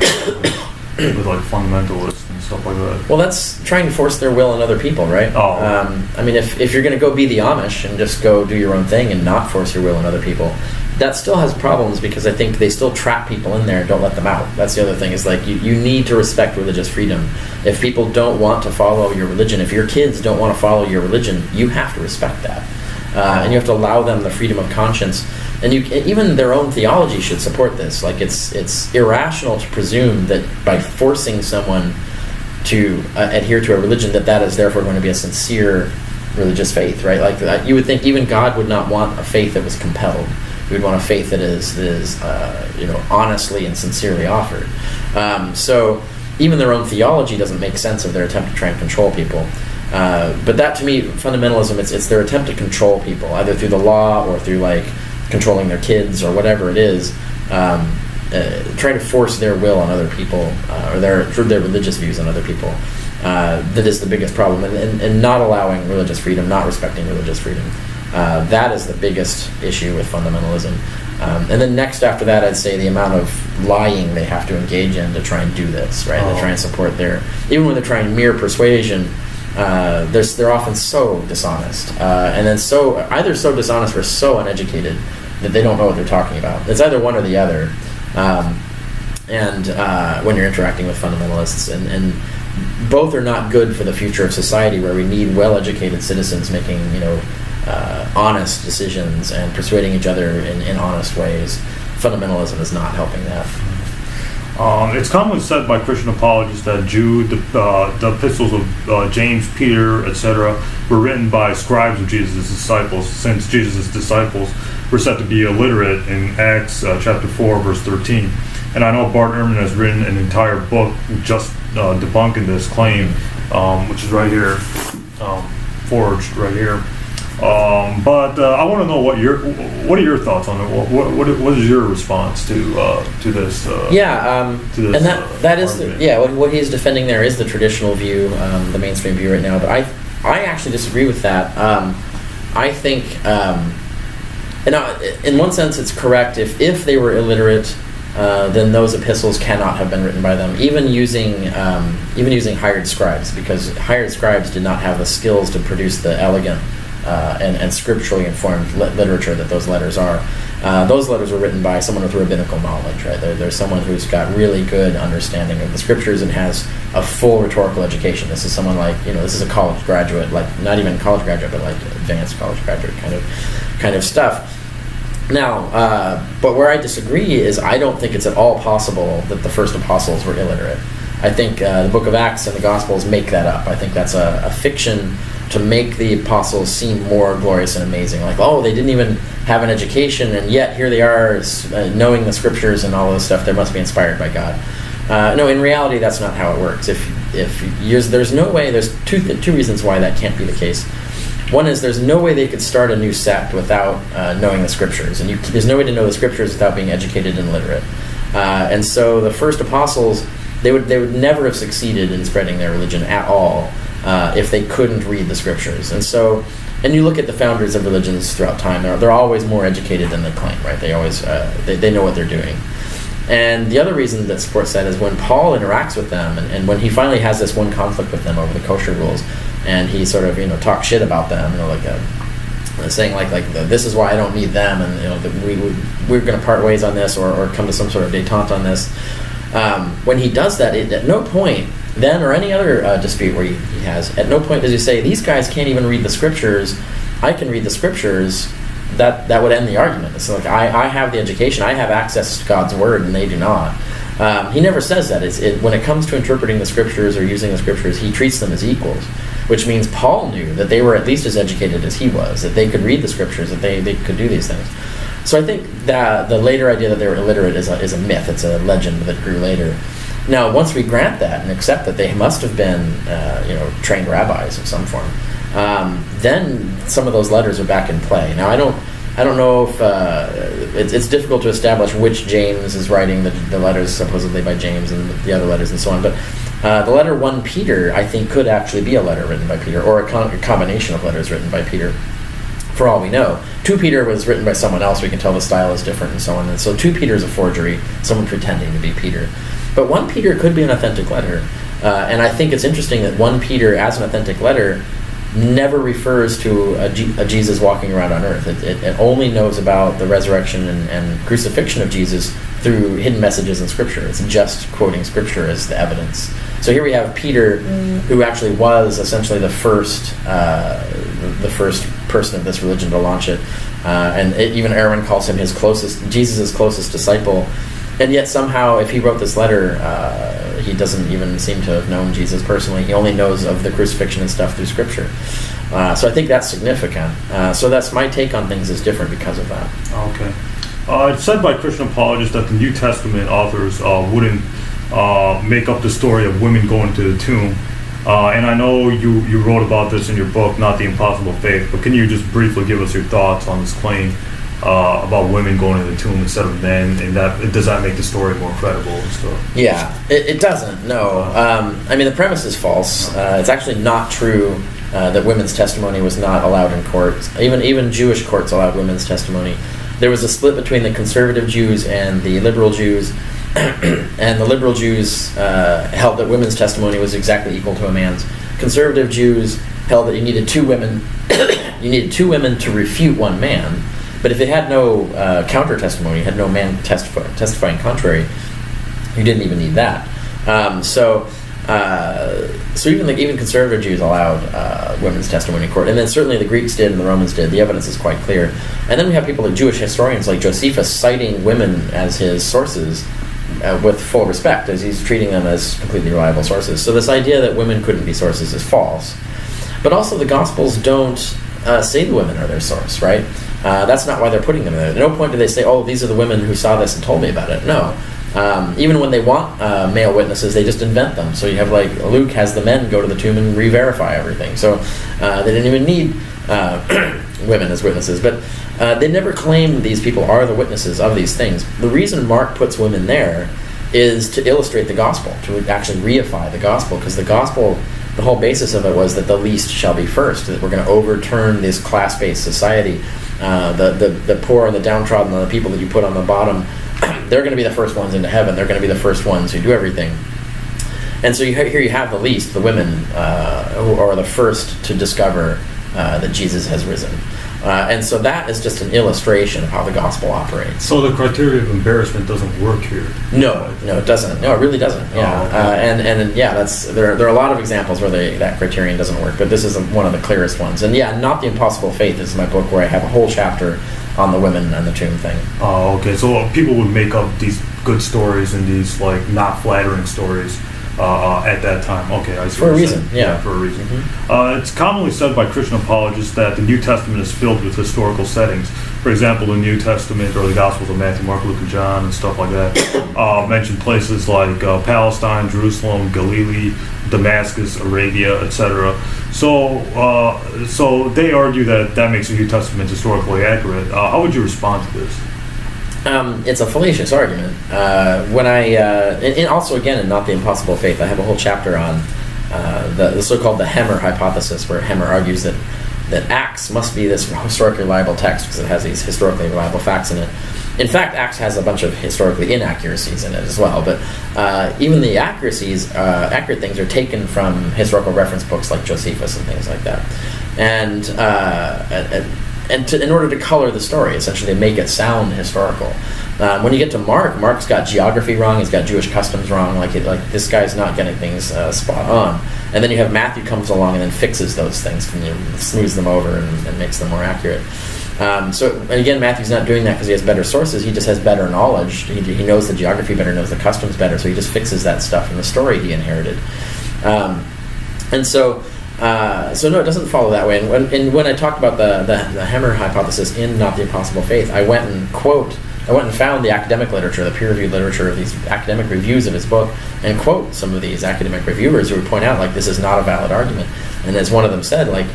[SPEAKER 1] with fundamentalists and stuff like that?
[SPEAKER 2] Well, that's trying to force their will on other people, right? I mean, if you're going to go be the Amish and just go do your own thing and not force your will on other people, that still has problems, because I think they still trap people in there and don't let them out. That's the other thing, is you need to respect religious freedom. If people don't want to follow your religion, if your kids don't want to follow your religion, you have to respect that. And you have to allow them the freedom of conscience. And even their own theology should support this. It's irrational to presume that by forcing someone to adhere to a religion, that is therefore going to be a sincere religious faith, right? You would think even God would not want a faith that was compelled. We would want a faith that is honestly and sincerely offered. So even their own theology doesn't make sense of their attempt to try and control people. But that, to me, fundamentalism, it's their attempt to control people, either through the law or through controlling their kids or whatever it is, trying to force their will on other people, or their religious views on other people. That is the biggest problem, and not allowing religious freedom, not respecting religious freedom. That is the biggest issue with fundamentalism. And then next after that, I'd say the amount of lying they have to engage in to try and do this, right? They try and support even when they're trying mere persuasion, they're often so dishonest. And then either so dishonest or so uneducated that they don't know what they're talking about. It's either one or the other. When you're interacting with fundamentalists, and both are not good for the future of society, where we need well-educated citizens making, honest decisions and persuading each other in honest ways. Fundamentalism is not helping that.
[SPEAKER 1] It's commonly said by Christian apologists that Jude, the epistles of James, Peter, etc., were written by scribes of Jesus' disciples, since Jesus' disciples were said to be illiterate in Acts chapter 4, verse 13. and I know Bart Ehrman has written an entire book just debunking this claim, which is right here, forged right here. But I want to know what are your thoughts on it? What is your response to this? To this,
[SPEAKER 2] and that is what he's defending there is the traditional view, the mainstream view right now. But I actually disagree with that. I think, in one sense, it's correct. If they were illiterate, then those epistles cannot have been written by them, even using hired scribes, because hired scribes did not have the skills to produce the elegant and scripturally informed literature that those letters are. Those letters were written by someone with rabbinical knowledge, right? There's someone who's got really good understanding of the scriptures and has a full rhetorical education. This is someone like, this is a college graduate, like not even college graduate, but like advanced college graduate kind of stuff. Now, but where I disagree is I don't think it's at all possible that the first apostles were illiterate. I think the book of Acts and the Gospels make that up. I think that's a fiction to make the apostles seem more glorious and amazing. Like, oh, they didn't even have an education, and yet here they are knowing the scriptures and all this stuff. They must be inspired by God. No, in reality, that's not how it works. There's no way. There's two reasons why that can't be the case. One is there's no way they could start a new sect without knowing the scriptures, and there's no way to know the scriptures without being educated and literate. And so the first apostles, they would never have succeeded in spreading their religion at all if they couldn't read the scriptures. And you look at the founders of religions throughout time; they're always more educated than they claim, right? They always they know what they're doing. And the other reason that supports that is when Paul interacts with them, and when he finally has this one conflict with them over the kosher rules, and he sort of talks shit about them, saying like this is why I don't need them, and we're going to part ways on this, or come to some sort of détente on this. When he does that, at no point then or any other dispute where he has, at no point does he say these guys can't even read the scriptures. I can read the scriptures. That would end the argument. It's like I have the education, I have access to God's word, and they do not. He never says that. When it comes to interpreting the scriptures or using the scriptures, he treats them as equals, which means Paul knew that they were at least as educated as he was, that they could read the scriptures, that they could do these things. So I think that the later idea that they were illiterate is a myth. It's a legend that grew later. Now, once we grant that and accept that they must have been trained rabbis of some form, then some of those letters are back in play. Now, I don't know if it's difficult to establish which James is writing the letters supposedly by James and the other letters and so on, but the letter 1 Peter, I think, could actually be a letter written by Peter, or a combination of letters written by Peter, for all we know. 2 Peter was written by someone else. We can tell the style is different and so on, and so 2 Peter is a forgery, someone pretending to be Peter. But 1 Peter could be an authentic letter, and I think it's interesting that 1 Peter, as an authentic letter, never refers to a Jesus walking around on earth. It only knows about the resurrection and crucifixion of Jesus through hidden messages in Scripture. It's just quoting Scripture as the evidence. So here we have Peter, who actually was essentially the first person of this religion to launch it, and even Aaron calls him Jesus' closest disciple. And yet somehow, if he wrote this letter, he doesn't even seem to have known Jesus personally. He only knows of the crucifixion and stuff through Scripture. So I think that's significant. So that's my take on things is different because of that.
[SPEAKER 1] Okay. It's said by Christian apologists that the New Testament authors wouldn't make up the story of women going to the tomb. And I know you wrote about this in your book, Not the Impossible Faith, but can you just briefly give us your thoughts on this claim about women going to the tomb instead of men, and does that make the story more credible and stuff?
[SPEAKER 2] Yeah, it doesn't, no. I mean, the premise is false. It's actually not true that women's testimony was not allowed in courts. Even Jewish courts allowed women's testimony. There was a split between the conservative Jews and the liberal Jews, and the liberal Jews held that women's testimony was exactly equal to a man's. Conservative Jews held that you needed 2 women you needed 2 women to refute 1 man. But if it had no counter testimony, had no man testifying contrary, you didn't even need that. So even conservative Jews allowed women's testimony in court, and then certainly the Greeks did and the Romans did. The evidence is quite clear. And then we have people like Jewish historians like Josephus citing women as his sources with full respect, as he's treating them as completely reliable sources. So this idea that women couldn't be sources is false. But also the Gospels don't say the women are their source, right? That's not why they're putting them there. At no point do they say, oh, these are the women who saw this and told me about it. No. Even when they want male witnesses, they just invent them. So you have like Luke has the men go to the tomb and re-verify everything. So they didn't even need women as witnesses. But they never claim these people are the witnesses of these things. The reason Mark puts women there is to illustrate the gospel, to actually reify the gospel, because the gospel, the whole basis of it was that the least shall be first, that we're going to overturn this class-based society. The poor and the downtrodden and the people that you put on the bottom, they're going to be the first ones into heaven. They're going to be the first ones who do everything. And so here you have the least, the women, who are the first to discover that Jesus has risen. And so that is just an illustration of how the gospel operates.
[SPEAKER 1] So the criteria of embarrassment doesn't work here?
[SPEAKER 2] No, it doesn't. No, it really doesn't. Yeah,
[SPEAKER 1] Oh, okay.
[SPEAKER 2] and yeah, there are a lot of examples where that criterion doesn't work, but this is one of the clearest ones. And yeah, Not the Impossible Faith is my book where I have a whole chapter on the women and the tomb thing.
[SPEAKER 1] Oh, okay. So people would make up these good stories and these like not flattering stories at that time. Okay, I see.
[SPEAKER 2] For a reason, yeah.
[SPEAKER 1] For a reason.
[SPEAKER 2] Mm-hmm.
[SPEAKER 1] It's commonly said by Christian apologists that the New Testament is filled with historical settings. For example, the New Testament or the Gospels of Matthew, Mark, Luke, and John and stuff like that mention places like Palestine, Jerusalem, Galilee, Damascus, Arabia, etc. So they argue that makes the New Testament historically accurate. How would you respond to this?
[SPEAKER 2] It's a fallacious argument. And also again in Not the Impossible Faith, I have a whole chapter on the so-called the Hemmer hypothesis, where Hemmer argues that Acts must be this historically reliable text because it has these historically reliable facts in it. In fact, Acts has a bunch of historically inaccuracies in it as well, but even the accurate things are taken from historical reference books like Josephus and things like that. In order to color the story, essentially, they make it sound historical. When you get to Mark's got geography wrong. He's got Jewish customs wrong. Like this guy's not getting things spot on. And then you have Matthew comes along and then fixes those things, and smooths them over and makes them more accurate. And again, Matthew's not doing that because he has better sources. He just has better knowledge. He knows the geography better, knows the customs better, so he just fixes that stuff in the story he inherited. So no, it doesn't follow that way. And when I talked about the Hemmer hypothesis in Not the Impossible Faith, I went and found the academic literature, the peer-reviewed literature of these academic reviews of his book, and quote some of these academic reviewers who would point out, like, this is not a valid argument. And as one of them said, like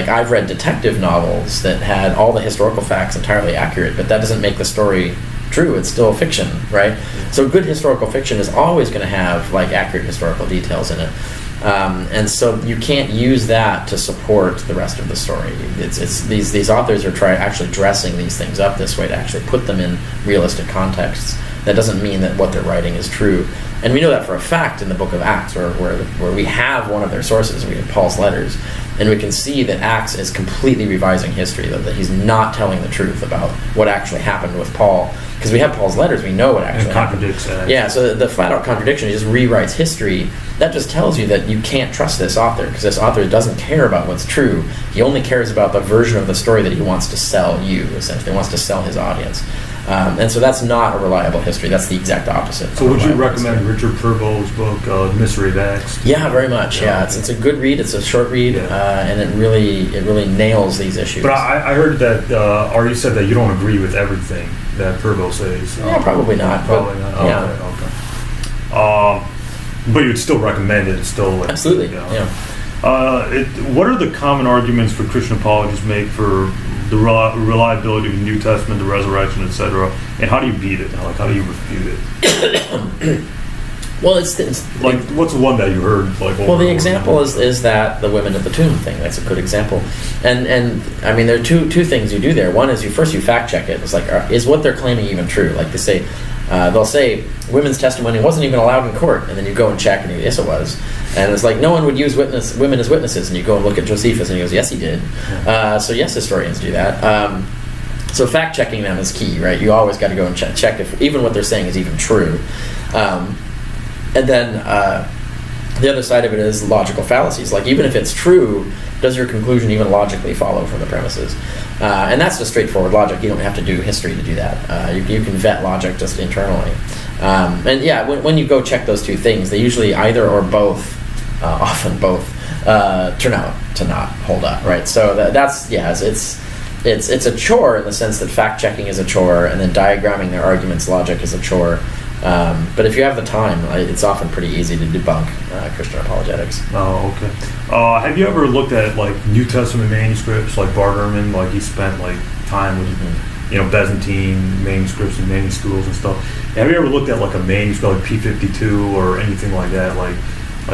[SPEAKER 2] I've read detective novels that had all the historical facts entirely accurate, but that doesn't make the story true. It's still fiction, right? So good historical fiction is always going to have like accurate historical details in it. And so you can't use that to support the rest of the story. It's these authors are actually dressing these things up this way to actually put them in realistic contexts. That doesn't mean that what they're writing is true. And we know that for a fact in the book of Acts, where we have one of their sources, we have Paul's letters, and we can see that Acts is completely revising history, that he's not telling the truth about what actually happened with Paul. Because we have Paul's letters, we know what actually
[SPEAKER 1] contradicts
[SPEAKER 2] happened. Yeah, so the flat-out contradiction, he just rewrites history. That just tells you that you can't trust this author, because this author doesn't care about what's true. He only cares about the version of the story that he wants to sell you, essentially. He wants to sell his audience. And so that's not a reliable history. That's the exact opposite.
[SPEAKER 1] So would you recommend Richard Purville's book, Mystery of Acts?
[SPEAKER 2] Yeah, very much. Yeah, it's a good read. It's a short read, and it really nails these issues.
[SPEAKER 1] But I heard that, or you said that you don't agree with everything that Purville says.
[SPEAKER 2] Yeah, probably not.
[SPEAKER 1] Probably not. Okay. But you'd still recommend it. It's still
[SPEAKER 2] absolutely.
[SPEAKER 1] Yeah. What are the common arguments for Christian apologists make for the reliability of the New Testament, the resurrection, etc., and how do you beat it? Like, how do you refute it?
[SPEAKER 2] Well, it's
[SPEAKER 1] like, what's one that you heard? Like,
[SPEAKER 2] the example is that the women at the tomb thing. That's a good example, and I mean, there are two things you do there. One is you fact check it. It's like, is what they're claiming even true? Like they say, they'll say women's testimony wasn't even allowed in court, and then you go and check, and you go, yes, it was. And it's like, no one would use women as witnesses, and you go and look at Josephus, and he goes, yes, he did. So yes, historians do that. So fact checking them is key, right? You always got to go and check if even what they're saying is even true. And then the other side of it is logical fallacies. Like, even if it's true, does your conclusion even logically follow from the premises? And that's just straightforward logic. You don't have to do history to do that. You can vet logic just internally. And yeah, when you go check those two things, they usually either or both, often both, turn out to not hold up, right? So it's a chore in the sense that fact checking is a chore, and then diagramming their arguments logic is a chore. But if you have the time, it's often pretty easy to debunk Christian apologetics.
[SPEAKER 1] Oh, okay. Have you ever looked at like New Testament manuscripts, like Bart Ehrman? Like he spent like time with, Byzantine manuscripts and many schools and stuff. Have you ever looked at like a manuscript like P52 or anything like that? Like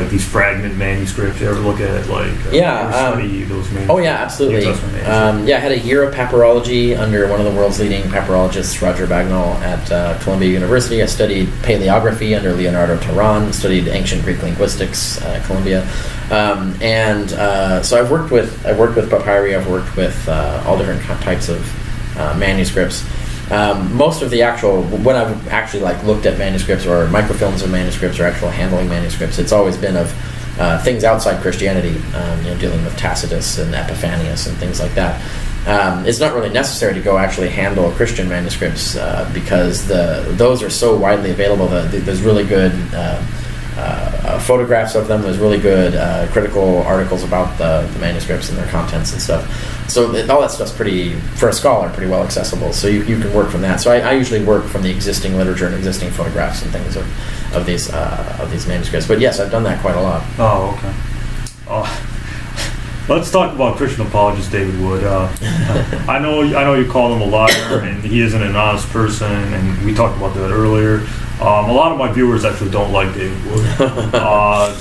[SPEAKER 1] these fragment manuscripts. You ever look at or study those manuscripts?
[SPEAKER 2] Oh yeah, absolutely. I had a year of papyrology under one of the world's leading papyrologists, Roger Bagnall, at Columbia University. I studied paleography under Leonardo Terran. Studied ancient Greek linguistics at Columbia, so I've worked with papyri. I've worked with all different types of manuscripts. Most of the when I've actually looked at manuscripts or microfilms of manuscripts or actual handling manuscripts, it's always been of things outside Christianity, dealing with Tacitus and Epiphanius and things like that. It's not really necessary to go actually handle Christian manuscripts because those are so widely available. There's really good photographs of them. There's really good critical articles about the manuscripts and their contents and stuff. So all that stuff's for a scholar, pretty well accessible. So you can work from that. So I usually work from the existing literature and existing photographs and things of these manuscripts. But yes, I've done that quite a lot.
[SPEAKER 1] Oh, okay. Let's talk about Christian apologist David Wood. I know you call him a liar, and he isn't an honest person, and we talked about that earlier. A lot of my viewers actually don't like David Wood.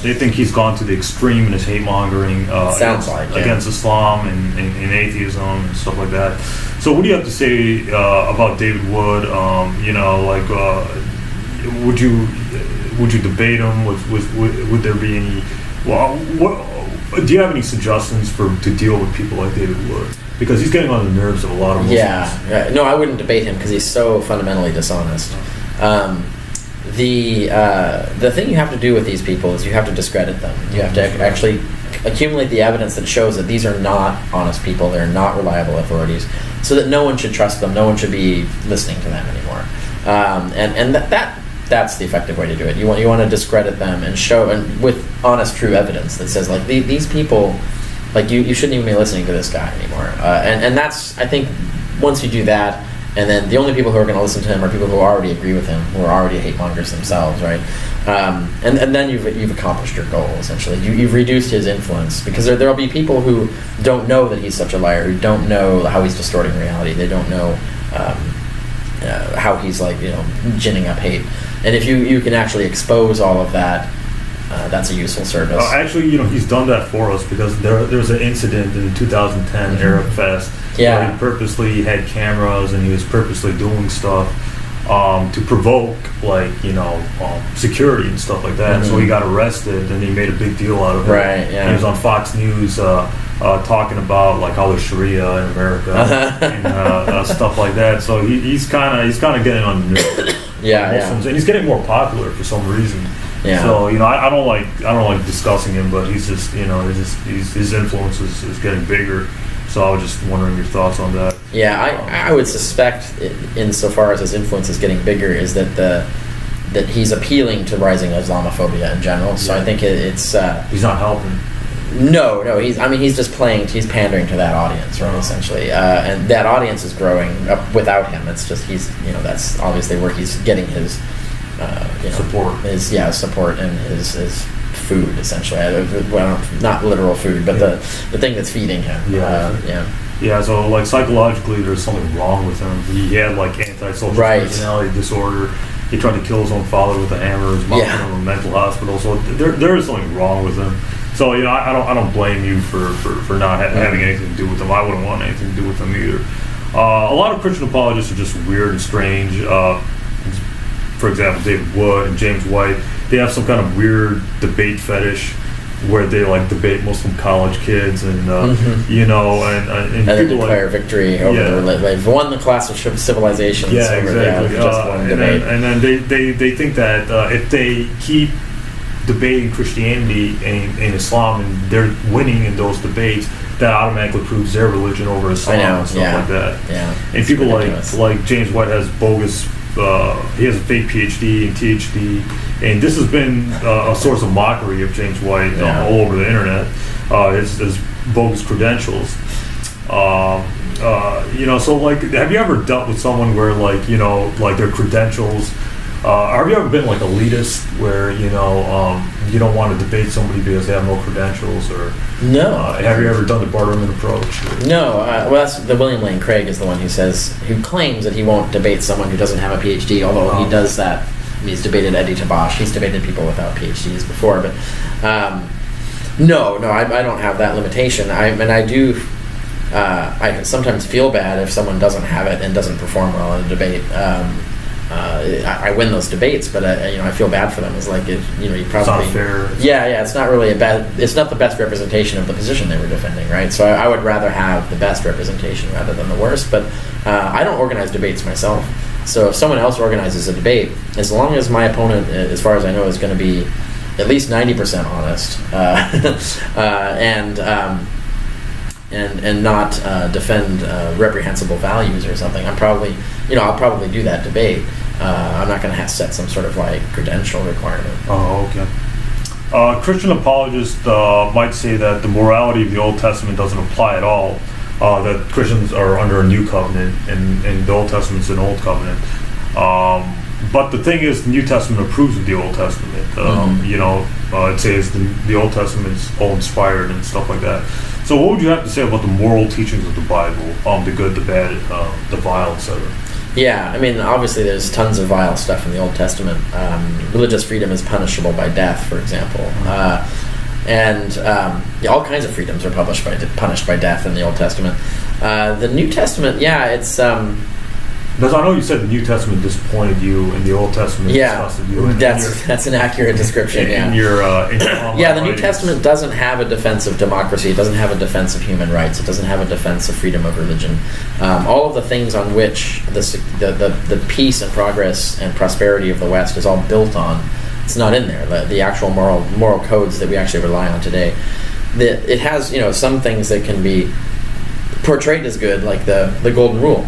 [SPEAKER 1] They think he's gone to the extreme in his hate mongering against Islam and atheism and stuff like that. So what do you have to say about David Wood? Would you debate him? Would there be any? Do you have any suggestions to deal with people like David Wood? Because he's getting on the nerves of a lot of Muslims.
[SPEAKER 2] Yeah. No, I wouldn't debate him because he's so fundamentally dishonest. The thing you have to do with these people is you have to discredit them. You have to actually accumulate the evidence that shows that these are not honest people, they're not reliable authorities, so that no one should trust them, no one should be listening to them anymore. And that's the effective way to do it. You want to discredit them and show, and with honest, true evidence that says these people, you shouldn't even be listening to this guy anymore. And that's, I think, once you do that. And then the only people who are going to listen to him are people who already agree with him, who are already hate mongers themselves, right? And then you've accomplished your goal, essentially. You've reduced his influence, because there'll be people who don't know that he's such a liar, who don't know how he's distorting reality. They don't know how he's ginning up hate. And if you can actually expose all of that, that's a useful service.
[SPEAKER 1] Actually, he's done that for us, because there's an incident in the 2010 Arab Fest where he purposely had cameras and he was purposely doing stuff to provoke, security and stuff like that. So he got arrested, and he made a big deal out of it.
[SPEAKER 2] Right. Yeah.
[SPEAKER 1] He was on Fox News talking about how there's Sharia in America and stuff like that. So he's kind of getting on the nerves. Muslims, and he's getting more popular for some reason.
[SPEAKER 2] Yeah.
[SPEAKER 1] So I don't like discussing him, but he's just his influence is getting bigger. So I was just wondering your thoughts on that.
[SPEAKER 2] Yeah, I would suspect, insofar as his influence is getting bigger, is that he's appealing to rising Islamophobia in general. So I think it's
[SPEAKER 1] he's not helping.
[SPEAKER 2] No, he's just pandering to that audience, right? Essentially, and that audience is growing up without him. It's just that's obviously where he's getting his
[SPEAKER 1] support.
[SPEAKER 2] His support and his food, essentially. Well, not literal food, but the thing that's feeding him.
[SPEAKER 1] Yeah, so psychologically there's something wrong with him. He had antisocial personality disorder. He tried to kill his own father with a hammer. His mom put him in a mental hospital. So there is something wrong with him. So I don't blame you for not having anything to do with him. I wouldn't want anything to do with him either. A lot of Christian apologists are just weird and strange. For example, David Wood and James White, they have some kind of weird debate fetish where they debate Muslim college kids and and
[SPEAKER 2] people declare victory over they've won the class of civilizations.
[SPEAKER 1] Yeah, exactly.
[SPEAKER 2] Just one debate.
[SPEAKER 1] And then they think that if they keep debating Christianity and Islam and they're winning in those debates, that automatically proves their religion over Islam and stuff like that.
[SPEAKER 2] Yeah.
[SPEAKER 1] And people like James White has bogus. He has a fake PhD and THD, and this has been a source of mockery of James White all over the internet. His bogus credentials. So have you ever dealt with someone where their credentials Have you ever been like elitist, where you don't want to debate somebody because they have no credentials, or
[SPEAKER 2] No.
[SPEAKER 1] have you ever done the Barterman approach?
[SPEAKER 2] No. Well, that's the William Lane Craig is the one who claims that he won't debate someone who doesn't have a PhD. Although he does that, he's debated Eddie Tabash. He's debated people without PhDs before, but no, I don't have that limitation. I do. I sometimes feel bad if someone doesn't have it and doesn't perform well in a debate. I win those debates, but I feel bad for them. It's like you probably
[SPEAKER 1] It's not fair.
[SPEAKER 2] Yeah, it's not really it's not the best representation of the position they were defending, right? So I would rather have the best representation rather than the worst. But I don't organize debates myself. So if someone else organizes a debate, as long as my opponent, as far as I know, is going to be at least 90% honest and not defend reprehensible values or something, I'll probably do that debate. I'm not going to set some sort of like credential requirement.
[SPEAKER 1] Oh, okay. Christian apologists might say that the morality of the Old Testament doesn't apply at all. That Christians are under a new covenant, and the Old Testament's an old covenant. But the thing is, the New Testament approves of the Old Testament. It says the Old Testament's all inspired and stuff like that. So what would you have to say about the moral teachings of the Bible, the good, the bad, the vile, etc.?
[SPEAKER 2] Yeah, I mean, obviously there's tons of vile stuff in the Old Testament. Religious freedom is punishable by death, for example. All kinds of freedoms are punished by death in the Old Testament. The New Testament, it's...
[SPEAKER 1] Because I know you said the New Testament disappointed you, and the Old Testament disgusted you.
[SPEAKER 2] That's an accurate description.
[SPEAKER 1] In your
[SPEAKER 2] the New Testament doesn't have a defense of democracy. It doesn't have a defense of human rights. It doesn't have a defense of freedom of religion. All of the things on which the peace and progress and prosperity of the West is all built on, it's not in there. The actual moral codes that we actually rely on today. It has some things that can be portrayed as good, like the Golden Rule.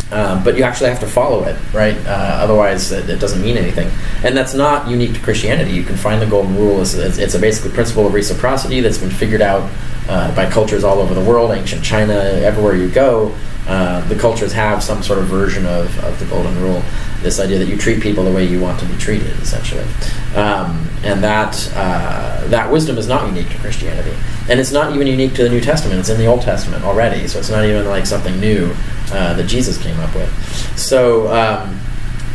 [SPEAKER 2] But you actually have to follow it, right? Otherwise, it doesn't mean anything. And that's not unique to Christianity. You can find the Golden Rule. It's a basically principle of reciprocity that's been figured out by cultures all over the world, ancient China, everywhere you go. The cultures have some sort of version of the Golden Rule, this idea that you treat people the way you want to be treated, essentially. And that wisdom is not unique to Christianity. And it's not even unique to the New Testament. It's in the Old Testament already, so it's not even like something new that Jesus came up with. So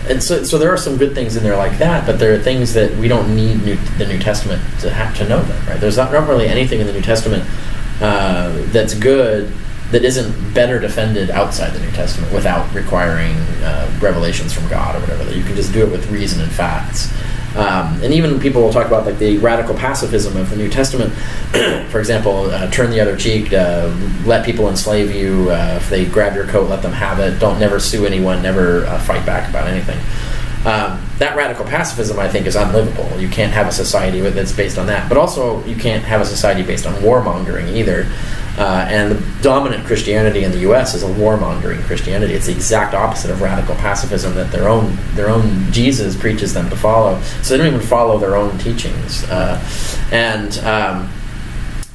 [SPEAKER 2] there are some good things in there like that, but there are things that we don't need the New Testament to have to know them, right? There's not really anything in the New Testament that's good that isn't better defended outside the New Testament without requiring revelations from God or whatever. That you can just do it with reason and facts. And even people will talk about like the radical pacifism of the New Testament. For example, turn the other cheek, let people enslave you. If they grab your coat, let them have it. Don't never sue anyone, never fight back about anything. That radical pacifism, I think, is unlivable. You can't have a society that's based on that. But also, you can't have a society based on warmongering either. And the dominant Christianity in the U.S. is a warmongering Christianity. It's the exact opposite of radical pacifism that their own Jesus preaches them to follow. So they don't even follow their own teachings. But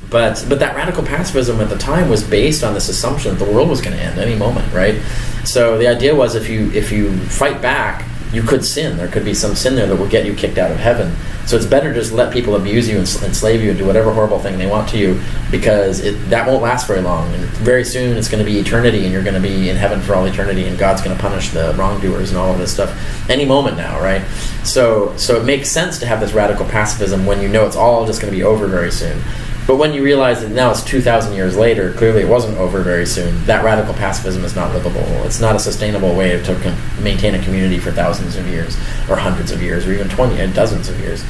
[SPEAKER 2] that radical pacifism at the time was based on this assumption that the world was going to end any moment, right? So the idea was if you fight back, you could sin. There could be some sin there that will get you kicked out of heaven. So it's better to just let people abuse you and enslave you and do whatever horrible thing they want to you, because that won't last very long. And very soon it's going to be eternity, and you're going to be in heaven for all eternity, and God's going to punish the wrongdoers and all of this stuff any moment now, right? So it makes sense to have this radical pacifism when you know it's all just going to be over very soon. But when you realize that now it's 2,000 years later, clearly it wasn't over very soon, that radical pacifism is not livable. It's not a sustainable way to maintain a community for thousands of years, or hundreds of years, or even dozens of years.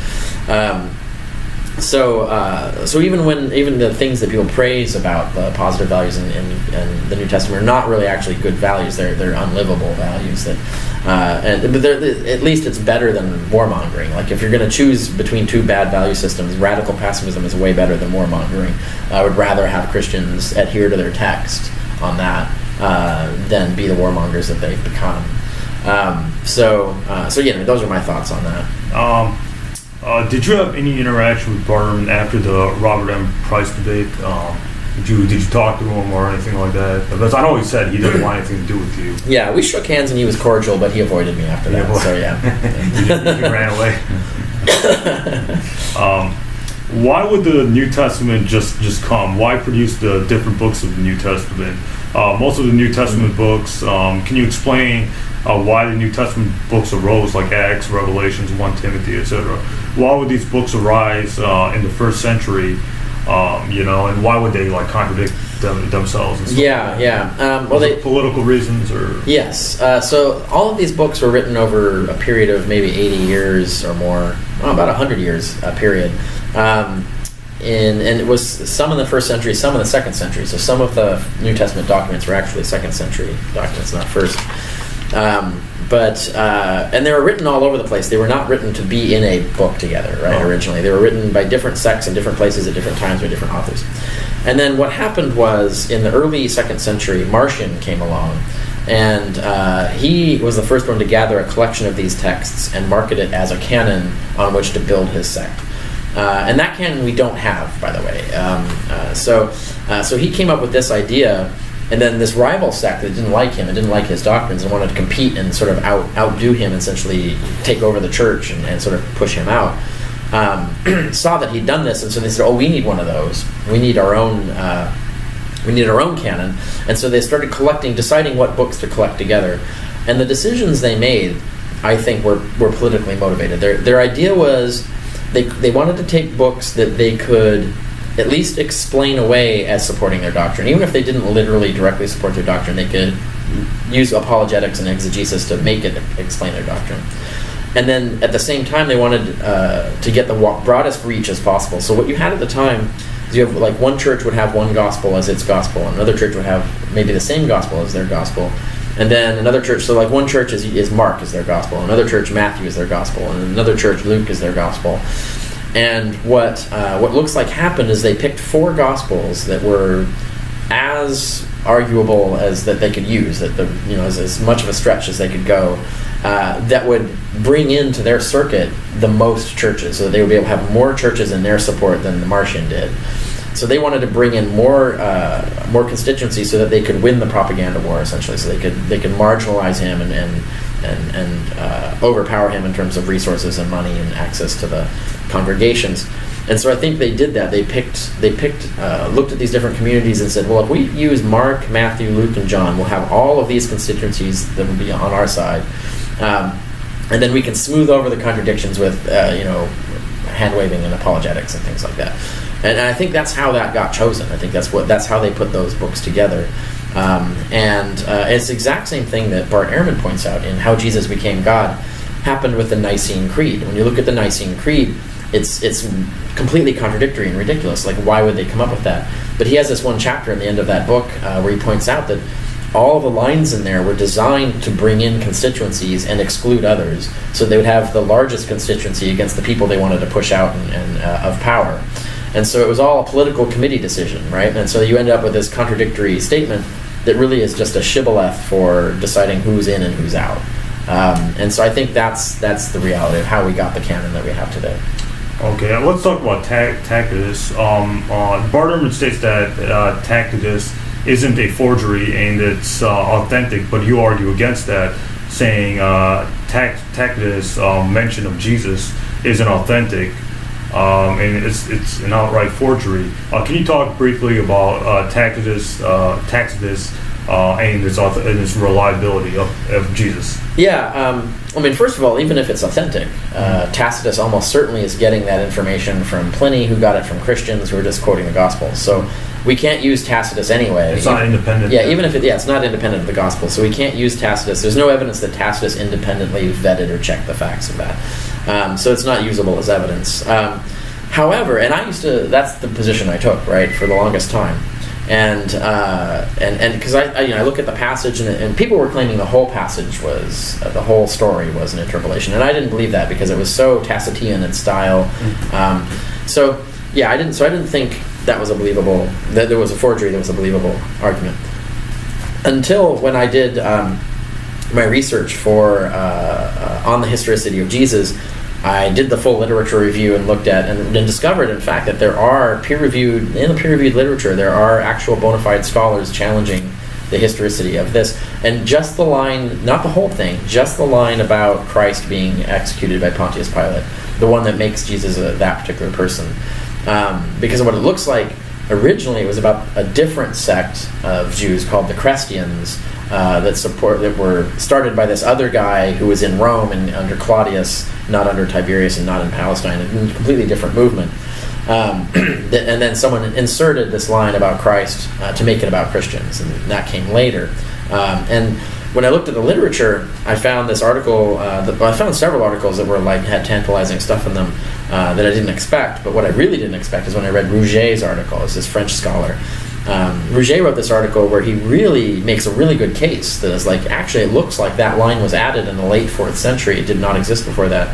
[SPEAKER 2] So even the things that people praise about the positive values in the New Testament are not really actually good values. They're unlivable values. But at least it's better than warmongering. Like if you're going to choose between two bad value systems, radical pacifism is way better than warmongering. I would rather have Christians adhere to their text on that than be the warmongers that they've become. Those are my thoughts on that.
[SPEAKER 1] Did you have any interaction with Barterman after the Robert M. Price debate? Did you talk to him or anything like that? Because I know he said he didn't want anything to do with you.
[SPEAKER 2] Yeah, we shook hands and he was cordial, but he avoided me after that.
[SPEAKER 1] boy.
[SPEAKER 2] So yeah,
[SPEAKER 1] He ran away. Why would the New Testament just come? Why produce the different books of the New Testament? Most of the New Testament books, can you explain why the New Testament books arose, like Acts, Revelations, 1 Timothy, etc.? Why would these books arise in the first century, and why would they like contradict themselves? And stuff?
[SPEAKER 2] Yeah.
[SPEAKER 1] Well, they political reasons, or
[SPEAKER 2] yes. So all of these books were written over a period of maybe 80 years or more, about 100 years period. And it was some in the first century, some in the second century. So some of the New Testament documents were actually second century documents, not first. And they were written all over the place. They were not written to be in a book together, right?
[SPEAKER 1] Oh.
[SPEAKER 2] Originally, they were written by different sects in different places at different times by different authors. And then what happened was, in the early second century, Marcion came along, and he was the first one to gather a collection of these texts and market it as a canon on which to build his sect. And that canon we don't have, by the way. So he came up with this idea, and then this rival sect that didn't like him and didn't like his doctrines and wanted to compete and sort of outdo him, essentially take over the church and sort of push him out, saw that he'd done this, and so they said, "Oh, we need one of those. We need our own. We need our own canon." And so they started deciding what books to collect together. And the decisions they made, I think, were politically motivated. Their idea was they wanted to take books that they could at least explain away as supporting their doctrine. Even if they didn't literally directly support their doctrine, they could use apologetics and exegesis to make it explain their doctrine. And then at the same time, they wanted to get the broadest reach as possible. So what you had at the time is you have, like, one church would have one gospel as its gospel, and another church would have maybe the same gospel as their gospel. And then another church, so like one church is Mark is their gospel, another church Matthew is their gospel, and another church Luke is their gospel. And what looks like happened is they picked 4 gospels that were as arguable as that they could use, that as much of a stretch as they could go, that would bring into their circuit the most churches, so that they would be able to have more churches in their support than the Marcion did. So they wanted to bring in more constituencies so that they could win the propaganda war, essentially. So they could marginalize him and overpower him in terms of resources and money and access to the congregations. And so I think they did that. They looked at these different communities and said, well, if we use Mark, Matthew, Luke, and John, we'll have all of these constituencies that will be on our side, and then we can smooth over the contradictions with hand waving and apologetics and things like that. And I think that's how that got chosen. I think that's how they put those books together. It's the exact same thing that Bart Ehrman points out in How Jesus Became God happened with the Nicene Creed. When you look at the Nicene Creed, it's completely contradictory and ridiculous. Like, why would they come up with that? But he has this one chapter in the end of that book where he points out that all the lines in there were designed to bring in constituencies and exclude others, so they would have the largest constituency against the people they wanted to push out and of power. And so it was all a political committee decision, right? And so you end up with this contradictory statement that really is just a shibboleth for deciding who's in and who's out. And so I think that's the reality of how we got the canon that we have today.
[SPEAKER 1] Okay, let's talk about Tacitus. Bart Ehrman states that Tacitus isn't a forgery and it's authentic, but you argue against that, saying Tacitus' mention of Jesus isn't authentic, and it's an outright forgery. Can you talk briefly about Tacitus and its reliability of Jesus?
[SPEAKER 2] Yeah, first of all, even if it's authentic, Tacitus almost certainly is getting that information from Pliny, who got it from Christians who are just quoting the Gospels. So we can't use Tacitus anyway.
[SPEAKER 1] It's not independent.
[SPEAKER 2] Yeah, even if it's not independent of the Gospel. So we can't use Tacitus. There's no evidence that Tacitus independently vetted or checked the facts of that. So it's not usable as evidence. However, and that's the position I took, right, for the longest time. And because I look at the passage and people were claiming the whole passage was the whole story was an interpolation, and I didn't believe that because it was so Tacitian in style. I didn't think that was that there was a forgery, that was a believable argument until when I did my research for on the historicity of Jesus. I did the full literature review and looked at and discovered, in fact, that there are in the peer-reviewed literature, there are actual bona fide scholars challenging the historicity of this. And just the line, not the whole thing, just the line about Christ being executed by Pontius Pilate, the one that makes Jesus that particular person. Because of what it looks like, originally it was about a different sect of Jews called the Christians that were started by this other guy who was in Rome and under Claudius, not under Tiberius and not in Palestine, a completely different movement. And then someone inserted this line about Christ to make it about Christians, and that came later. And when I looked at the literature, I found this article. I found several articles that were had tantalizing stuff in them that I didn't expect. But what I really didn't expect is when I read Rouget's article. It's this French scholar. Rouget wrote this article where he really makes a really good case that is actually it looks like that line was added in the late 4th century. It did not exist before that.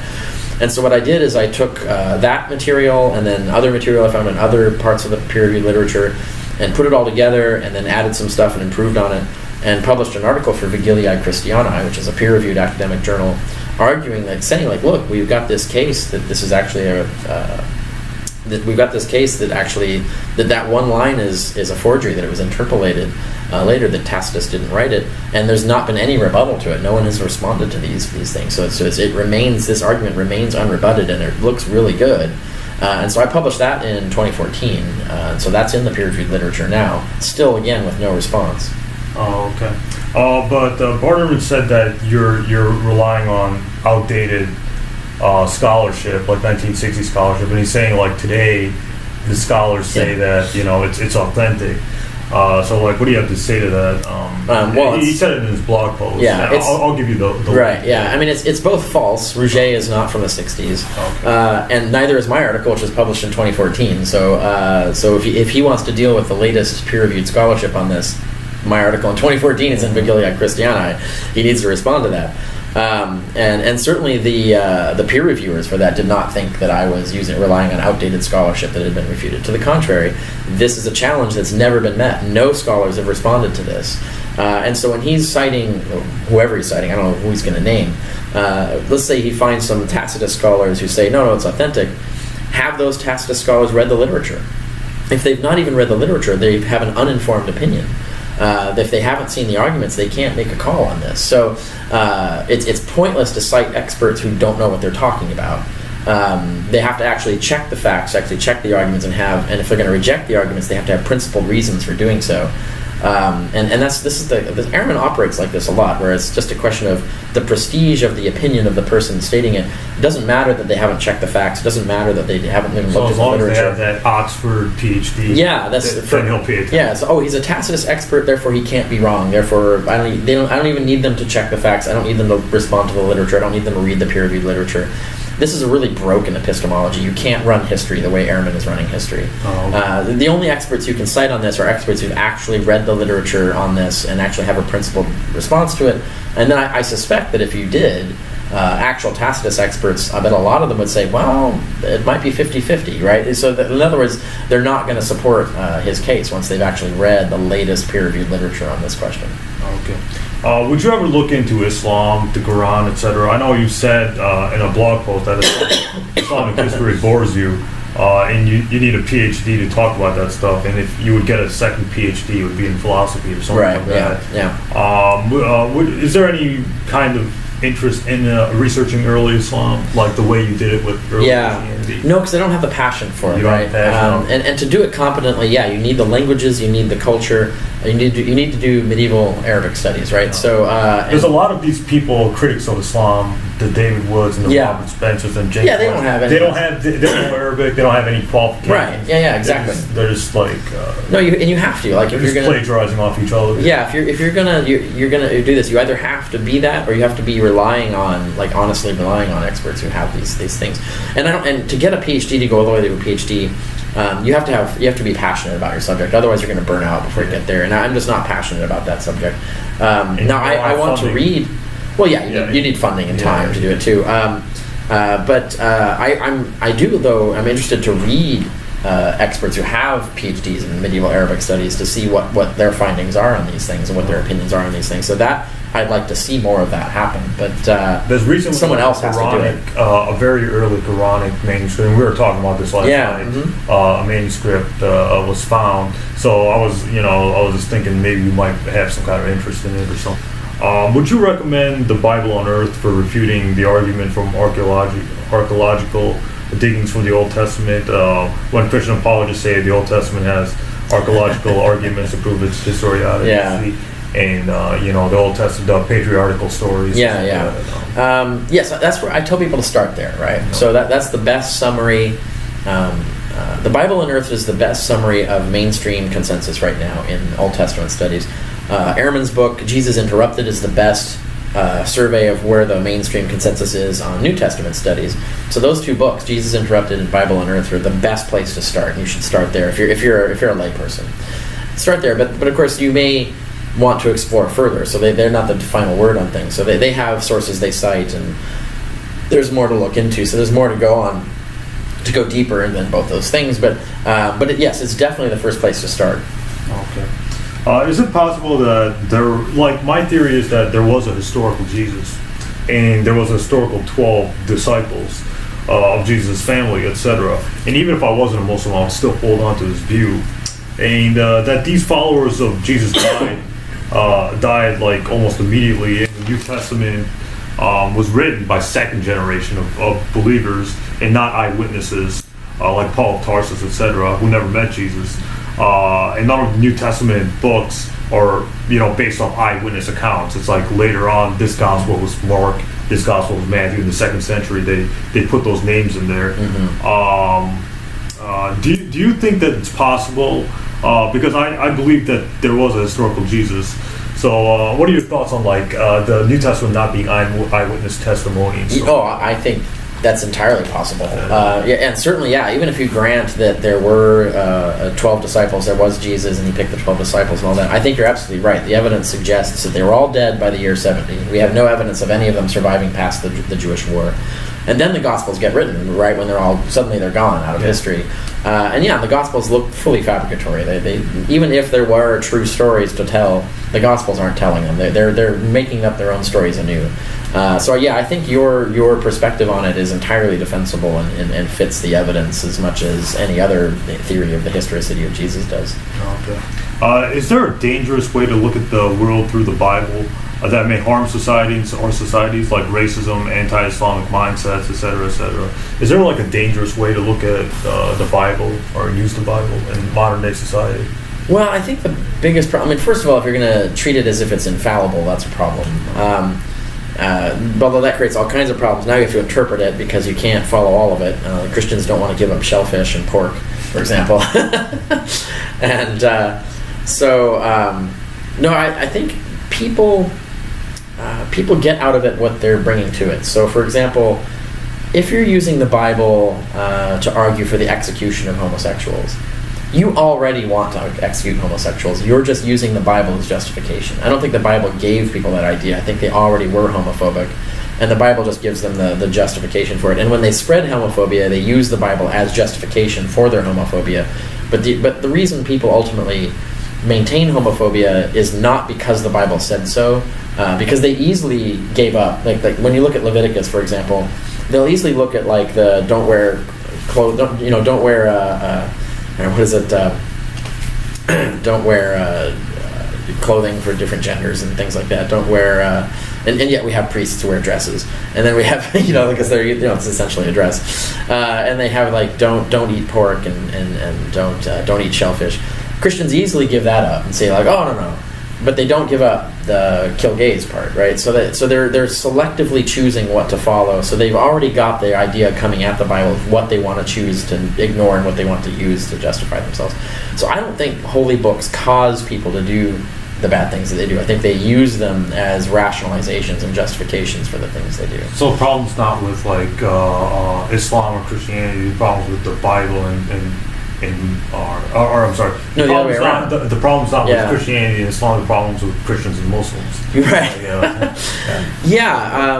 [SPEAKER 2] And so what I did is I took that material and then other material I found in other parts of the peer-reviewed literature and put it all together and then added some stuff and improved on it and published an article for Vigiliae Christianae, which is a peer-reviewed academic journal, arguing saying look, we've got this case that this is actually that one line is a forgery, that it was interpolated later, that Tacitus didn't write it, and there's not been any rebuttal to it. No one has responded to these things. So this argument remains unrebutted, and it looks really good. And so I published that in 2014. So that's in the peer-reviewed literature now, still again with no response.
[SPEAKER 1] Oh, okay. But Barterman said that you're relying on outdated scholarship, like 1960 scholarship, and he's saying today the scholars say that it's authentic. So what do you have to say to that? He said it in his blog post.
[SPEAKER 2] Yeah,
[SPEAKER 1] I'll give you the
[SPEAKER 2] right.
[SPEAKER 1] link.
[SPEAKER 2] Yeah, I mean it's both false. Rouget is not from the 60s, and neither is my article, which was published in 2014. So if he wants to deal with the latest peer-reviewed scholarship on this, my article in 2014 is in Vigiliae Christianae. He needs to respond to that. And certainly the peer reviewers for that did not think that I was relying on outdated scholarship that had been refuted. To the contrary, this is a challenge that's never been met. No scholars have responded to this. And so when he's citing, whoever he's citing, I don't know who he's going to name, let's say he finds some Tacitus scholars who say, no, it's authentic. Have those Tacitus scholars read the literature? If they've not even read the literature, they have an uninformed opinion. If they haven't seen the arguments, they can't make a call on this. So it's pointless to cite experts who don't know what they're talking about. They have to actually check the facts, actually check the arguments, and if they're going to reject the arguments, they have to have principled reasons for doing so. Ehrman operates like this a lot, where it's just a question of the prestige of the opinion of the person stating it. It doesn't matter that they haven't checked the facts. It doesn't matter that they haven't even looked at the literature.
[SPEAKER 1] So as long as they have that Oxford PhD, then he'll pay attention.
[SPEAKER 2] Yeah. So he's a Tacitus expert, therefore he can't be wrong. Therefore, I don't even need them to check the facts. I don't need them to respond to the literature. I don't need them to read the peer-reviewed literature. This is a really broken epistemology. You can't run history the way Ehrman is running history. Oh, okay. The only experts you can cite on this are experts who've actually read the literature on this and actually have a principled response to it. And then I suspect that if you did, actual Tacitus experts, I bet a lot of them would say, well, it might be 50-50, right? So in other words, they're not going to support his case once they've actually read the latest peer-reviewed literature on this question.
[SPEAKER 1] Okay. Would you ever look into Islam, the Quran, etc.? I know you said in a blog post that Islamic history bores you, and you need a PhD to talk about that stuff. And if you would get a second PhD, it would be in philosophy or something like that. Yeah. Is there any kind of interest in researching early Islam, like the way you did it with early Christianity?
[SPEAKER 2] No, because I don't have the passion for it.
[SPEAKER 1] You don't have passion.
[SPEAKER 2] And to do it competently, you need the languages, you need the culture, you need to do medieval Arabic studies, right? So
[SPEAKER 1] there's a lot of these people, critics of Islam, the David Woods and the Robert Spencers and James.
[SPEAKER 2] Yeah, they don't have any.
[SPEAKER 1] They don't know Arabic. They don't have any qualifications.
[SPEAKER 2] Right. Yeah. Exactly.
[SPEAKER 1] They're just like.
[SPEAKER 2] No, you have to if you're gonna
[SPEAKER 1] plagiarizing off each other.
[SPEAKER 2] Yeah, if you're gonna do this, you either have to be that, or you have to be honestly relying on experts who have these things. And to get a PhD, to go all the way to a PhD, you have to be passionate about your subject. Otherwise, you're going to burn out before you get there. And I'm just not passionate about that subject. Now, I want to read. Well, you need funding and time to do it too. But I'm interested to read experts who have PhDs in medieval Arabic studies to see what their findings are on these things and what their opinions are on these things. So that I'd like to see more of that happen. But
[SPEAKER 1] there's recently
[SPEAKER 2] someone else has to do it.
[SPEAKER 1] A very early Quranic manuscript. And we were talking about this last night. A manuscript was found. So I was just thinking maybe you might have some kind of interest in it or something. Would you recommend the Bible on Earth for refuting the argument from archaeological diggings from the Old Testament? When Christian apologists say the Old Testament has archaeological arguments to prove its historicity.
[SPEAKER 2] Yeah.
[SPEAKER 1] And the Old Testament, the patriarchal stories.
[SPEAKER 2] Yes, that's where I tell people to start there, right? So that's the best summary. The Bible on Earth is the best summary of mainstream consensus right now in Old Testament studies. Ehrman's book, Jesus Interrupted, is the best survey of where the mainstream consensus is on New Testament studies. So those two books, Jesus Interrupted and Bible on Earth, are the best place to start. You should start there if you're a layperson. Start there, but of course you may want to explore further. So they're not the final word on things. So they have sources they cite, and there's more to look into. So there's more to go on, to go deeper than both those things. But yes, it's definitely the first place to start.
[SPEAKER 1] Okay. Is it possible that my theory is that there was a historical Jesus, and there was a historical 12 disciples of Jesus' family, etc. And even if I wasn't a Muslim, I would still hold on to this view, and that these followers of Jesus died like almost immediately. And the New Testament was written by second generation of believers and not eyewitnesses like Paul of Tarsus, etc., who never met Jesus. And none of the New Testament books are based on eyewitness accounts. It's like later on, this gospel was Mark, this gospel was Matthew. In the 2nd century, they put those names in there. Do you think that it's possible? Because I believe that there was a historical Jesus. So what are your thoughts on the New Testament not being eyewitness testimonies?
[SPEAKER 2] I think that's entirely possible. And certainly, even if you grant that there were 12 disciples, there was Jesus, and he picked the 12 disciples and all that, I think you're absolutely right. The evidence suggests that they were all dead by the year 70. We have no evidence of any of them surviving past the Jewish war. And then the Gospels get written, right, when they're gone out of history. The Gospels look fully fabricatory. They even if there were true stories to tell, the Gospels aren't telling them. They're making up their own stories anew. I think your perspective on it is entirely defensible and fits the evidence as much as any other theory of the historicity of Jesus does.
[SPEAKER 1] Okay. Is there a dangerous way to look at the world through the Bible that may harm societies or societies, like racism, anti-Islamic mindsets, etc., etc.? Is there a dangerous way to look at the Bible or use the Bible in modern day society?
[SPEAKER 2] Well, I think the biggest problem, first of all, if you're going to treat it as if it's infallible, that's a problem. Although that creates all kinds of problems. Now you have to interpret it because you can't follow all of it. Christians don't want to give up shellfish and pork, for example. I think people get out of it what they're bringing to it. So, for example, if you're using the Bible to argue for the execution of homosexuals, you already want to execute homosexuals. You're just using the Bible as justification. I don't think the Bible gave people that idea. I think they already were homophobic, and the Bible just gives them the justification for it. And when they spread homophobia, they use the Bible as justification for their homophobia. But the reason people ultimately maintain homophobia is not because the Bible said so, because they easily gave up. Like when you look at Leviticus, for example, they'll easily look at the don't wear clothes, don't wear what is it? Don't wear clothing for different genders and things like that. Don't wear, and yet we have priests who wear dresses, and then we have because they're it's essentially a dress, and they have don't eat pork and don't eat shellfish. Christians easily give that up and say oh no, but they don't give up the kill gays part, right? So they're selectively choosing what to follow. So they've already got the idea coming at the Bible of what they want to choose to ignore and what they want to use to justify themselves. So I don't think holy books cause people to do the bad things that they do. I think they use them as rationalizations and justifications for the things they do.
[SPEAKER 1] So the problem's not with Islam or Christianity. The problem's with the Bible and or I'm sorry.
[SPEAKER 2] No, the other way around.
[SPEAKER 1] The problem's not
[SPEAKER 2] Yeah.
[SPEAKER 1] with Christianity and Islam. The problem's with Christians and Muslims.
[SPEAKER 2] Right. Yeah.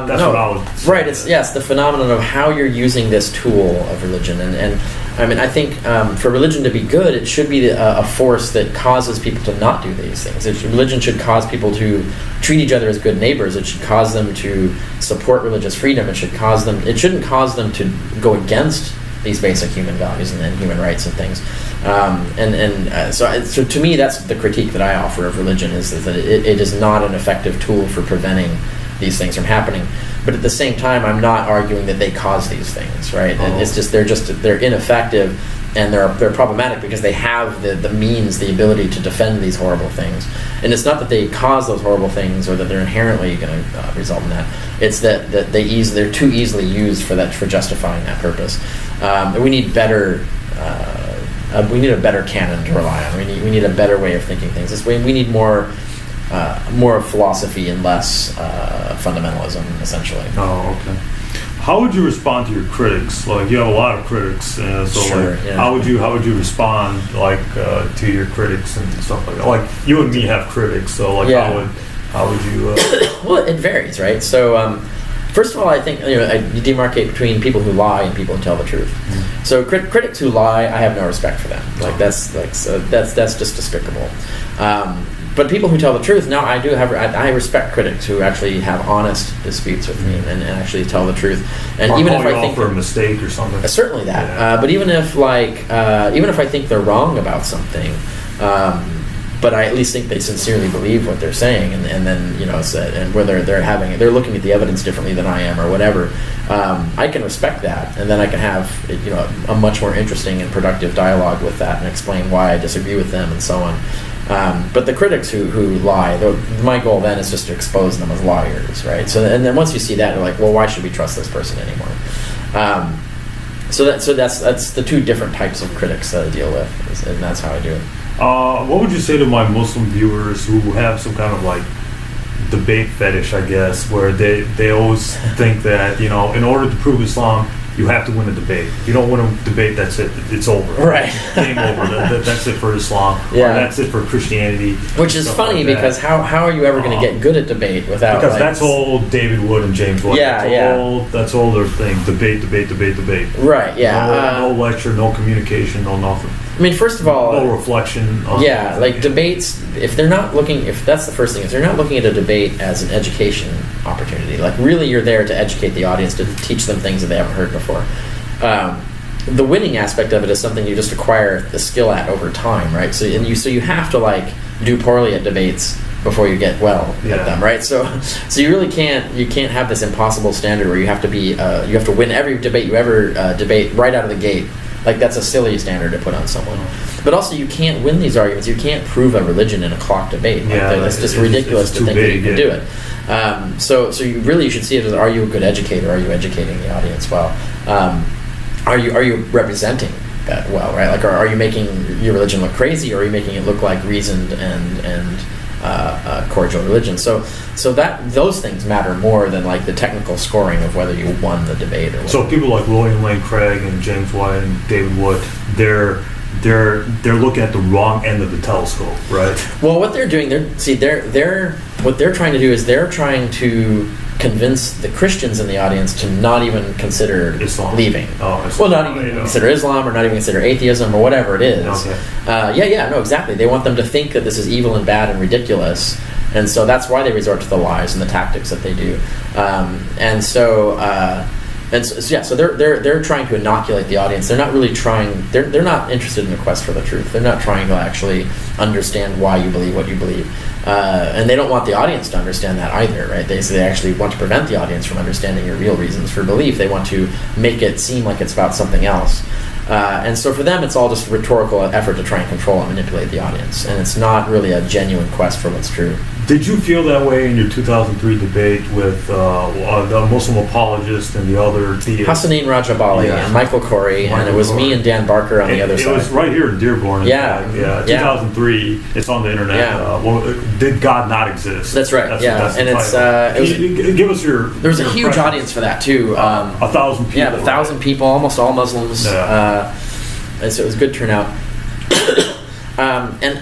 [SPEAKER 1] That's
[SPEAKER 2] no,
[SPEAKER 1] what I would say.
[SPEAKER 2] Right. It's the phenomenon of how you're using this tool of religion, and I mean, I think for religion to be good, it should be a force that causes people to not do these things. Religion should cause people to treat each other as good neighbors. It should cause them to support religious freedom. It shouldn't cause them to go against these basic human values and human rights and things. So to me, that's the critique that I offer of religion is that it is not an effective tool for preventing these things from happening. But at the same time, I'm not arguing that they cause these things, right?
[SPEAKER 1] Oh.
[SPEAKER 2] It's just they're ineffective, and they're problematic because they have the means, the ability to defend these horrible things. And it's not that they cause those horrible things or that they're inherently going to result in that. It's that they're too easily used for justifying that purpose. We need better. We need a better canon to rely on. We need a better way of thinking things. This way, we need more philosophy and less fundamentalism, essentially.
[SPEAKER 1] Oh, okay. How would you respond to your critics? Like, you have a lot of critics, so
[SPEAKER 2] Sure,
[SPEAKER 1] like,
[SPEAKER 2] yeah.
[SPEAKER 1] how would you respond like to your critics and stuff like that? Like, you and me have critics, so like,
[SPEAKER 2] Yeah.
[SPEAKER 1] how would you?
[SPEAKER 2] Well, it varies, right? So, first of all, I think you demarcate between people who lie and people who tell the truth.
[SPEAKER 1] Mm-hmm.
[SPEAKER 2] So, critics who lie, I have no respect for them. Like that's just despicable. But people who tell the truth, now I respect critics who actually have honest disputes with me and actually tell the truth. And
[SPEAKER 1] or
[SPEAKER 2] even
[SPEAKER 1] call
[SPEAKER 2] if
[SPEAKER 1] you
[SPEAKER 2] I
[SPEAKER 1] out
[SPEAKER 2] think
[SPEAKER 1] for a mistake or something.
[SPEAKER 2] certainly that.
[SPEAKER 1] Yeah.
[SPEAKER 2] But even if I think they're wrong about something, but I at least think they sincerely believe what they're saying, and then and whether they're looking at the evidence differently than I am or whatever, I can respect that, and then I can have a much more interesting and productive dialogue with that and explain why I disagree with them and so on. But the critics who lie, my goal then is just to expose them as liars, right? So and then once you see that, you're like, well, why should we trust this person anymore? So that's the two different types of critics that I deal with, and that's how I do it.
[SPEAKER 1] What would you say to my Muslim viewers who have some kind of like debate fetish, I guess, where they always think that in order to prove Islam, you have to win a debate. If you don't win a debate, that's it. It's over.
[SPEAKER 2] Right.
[SPEAKER 1] Game over. That's it for Islam.
[SPEAKER 2] Yeah.
[SPEAKER 1] Or that's it for Christianity.
[SPEAKER 2] Which is funny
[SPEAKER 1] like
[SPEAKER 2] because how are you ever going to get good at debate without?
[SPEAKER 1] Because that's all David Wood and James White.
[SPEAKER 2] Yeah,
[SPEAKER 1] That's all their thing. Debate.
[SPEAKER 2] Right. Yeah.
[SPEAKER 1] No lecture, no communication, no nothing.
[SPEAKER 2] I mean, first of all,
[SPEAKER 1] no reflection.
[SPEAKER 2] Yeah, like debates. If that's the first thing, if they're not looking at a debate as an education opportunity, like really you're there to educate the audience, to teach them things that they haven't heard before. The winning aspect of it is something you just acquire the skill at over time, right? So you have to like do poorly at debates before you get well at them, right? So you really can't have this impossible standard where you have to win every debate you ever debate right out of the gate. Like that's a silly standard to put on someone. But also you can't win these arguments. You can't prove a religion in a clock debate. It's just ridiculous to think that you can do it. So you should see it as, are you a good educator? Are you educating the audience well? Are you representing that well, right? Like are you making your religion look crazy, or are you making it look like reasoned and cordial religion? So that those things matter more than like the technical scoring of whether you won the debate or whatever. So
[SPEAKER 1] people like William Lane Craig and James White and David Wood, they're looking at the wrong end of the telescope, right?
[SPEAKER 2] Well, what they're doing, what they're trying to do is they're trying to convince the Christians in the audience to not even consider
[SPEAKER 1] Islam.
[SPEAKER 2] Leaving.
[SPEAKER 1] Oh, Islam.
[SPEAKER 2] Well, not even consider Islam, or not even consider atheism, or whatever it is.
[SPEAKER 1] Okay.
[SPEAKER 2] No, exactly. They want them to think that this is evil and bad and ridiculous, and so that's why they resort to the lies and the tactics that they do. So they're trying to inoculate the audience. They're not really trying. They're not interested in the quest for the truth. They're not trying to actually understand why you believe what you believe, and they don't want the audience to understand that either, right? They actually want to prevent the audience from understanding your real reasons for belief. They want to make it seem like it's about something else. And so for them, it's all just a rhetorical effort to try and control and manipulate the audience, and it's not really a genuine quest for what's true.
[SPEAKER 1] Did you feel that way in your 2003 debate with the Muslim apologist and the other theist?
[SPEAKER 2] Hassanin Rajabali and Michael Corey, and it was me and Dan Barker on the other side.
[SPEAKER 1] It was right here in Dearborn. 2003. It's on the internet. Did God not exist?
[SPEAKER 2] That's right.
[SPEAKER 1] Give us your.
[SPEAKER 2] There was a huge audience for that too.
[SPEAKER 1] 1,000 people.
[SPEAKER 2] Yeah, 1,000 people, almost all Muslims. and so it was a good turnout. And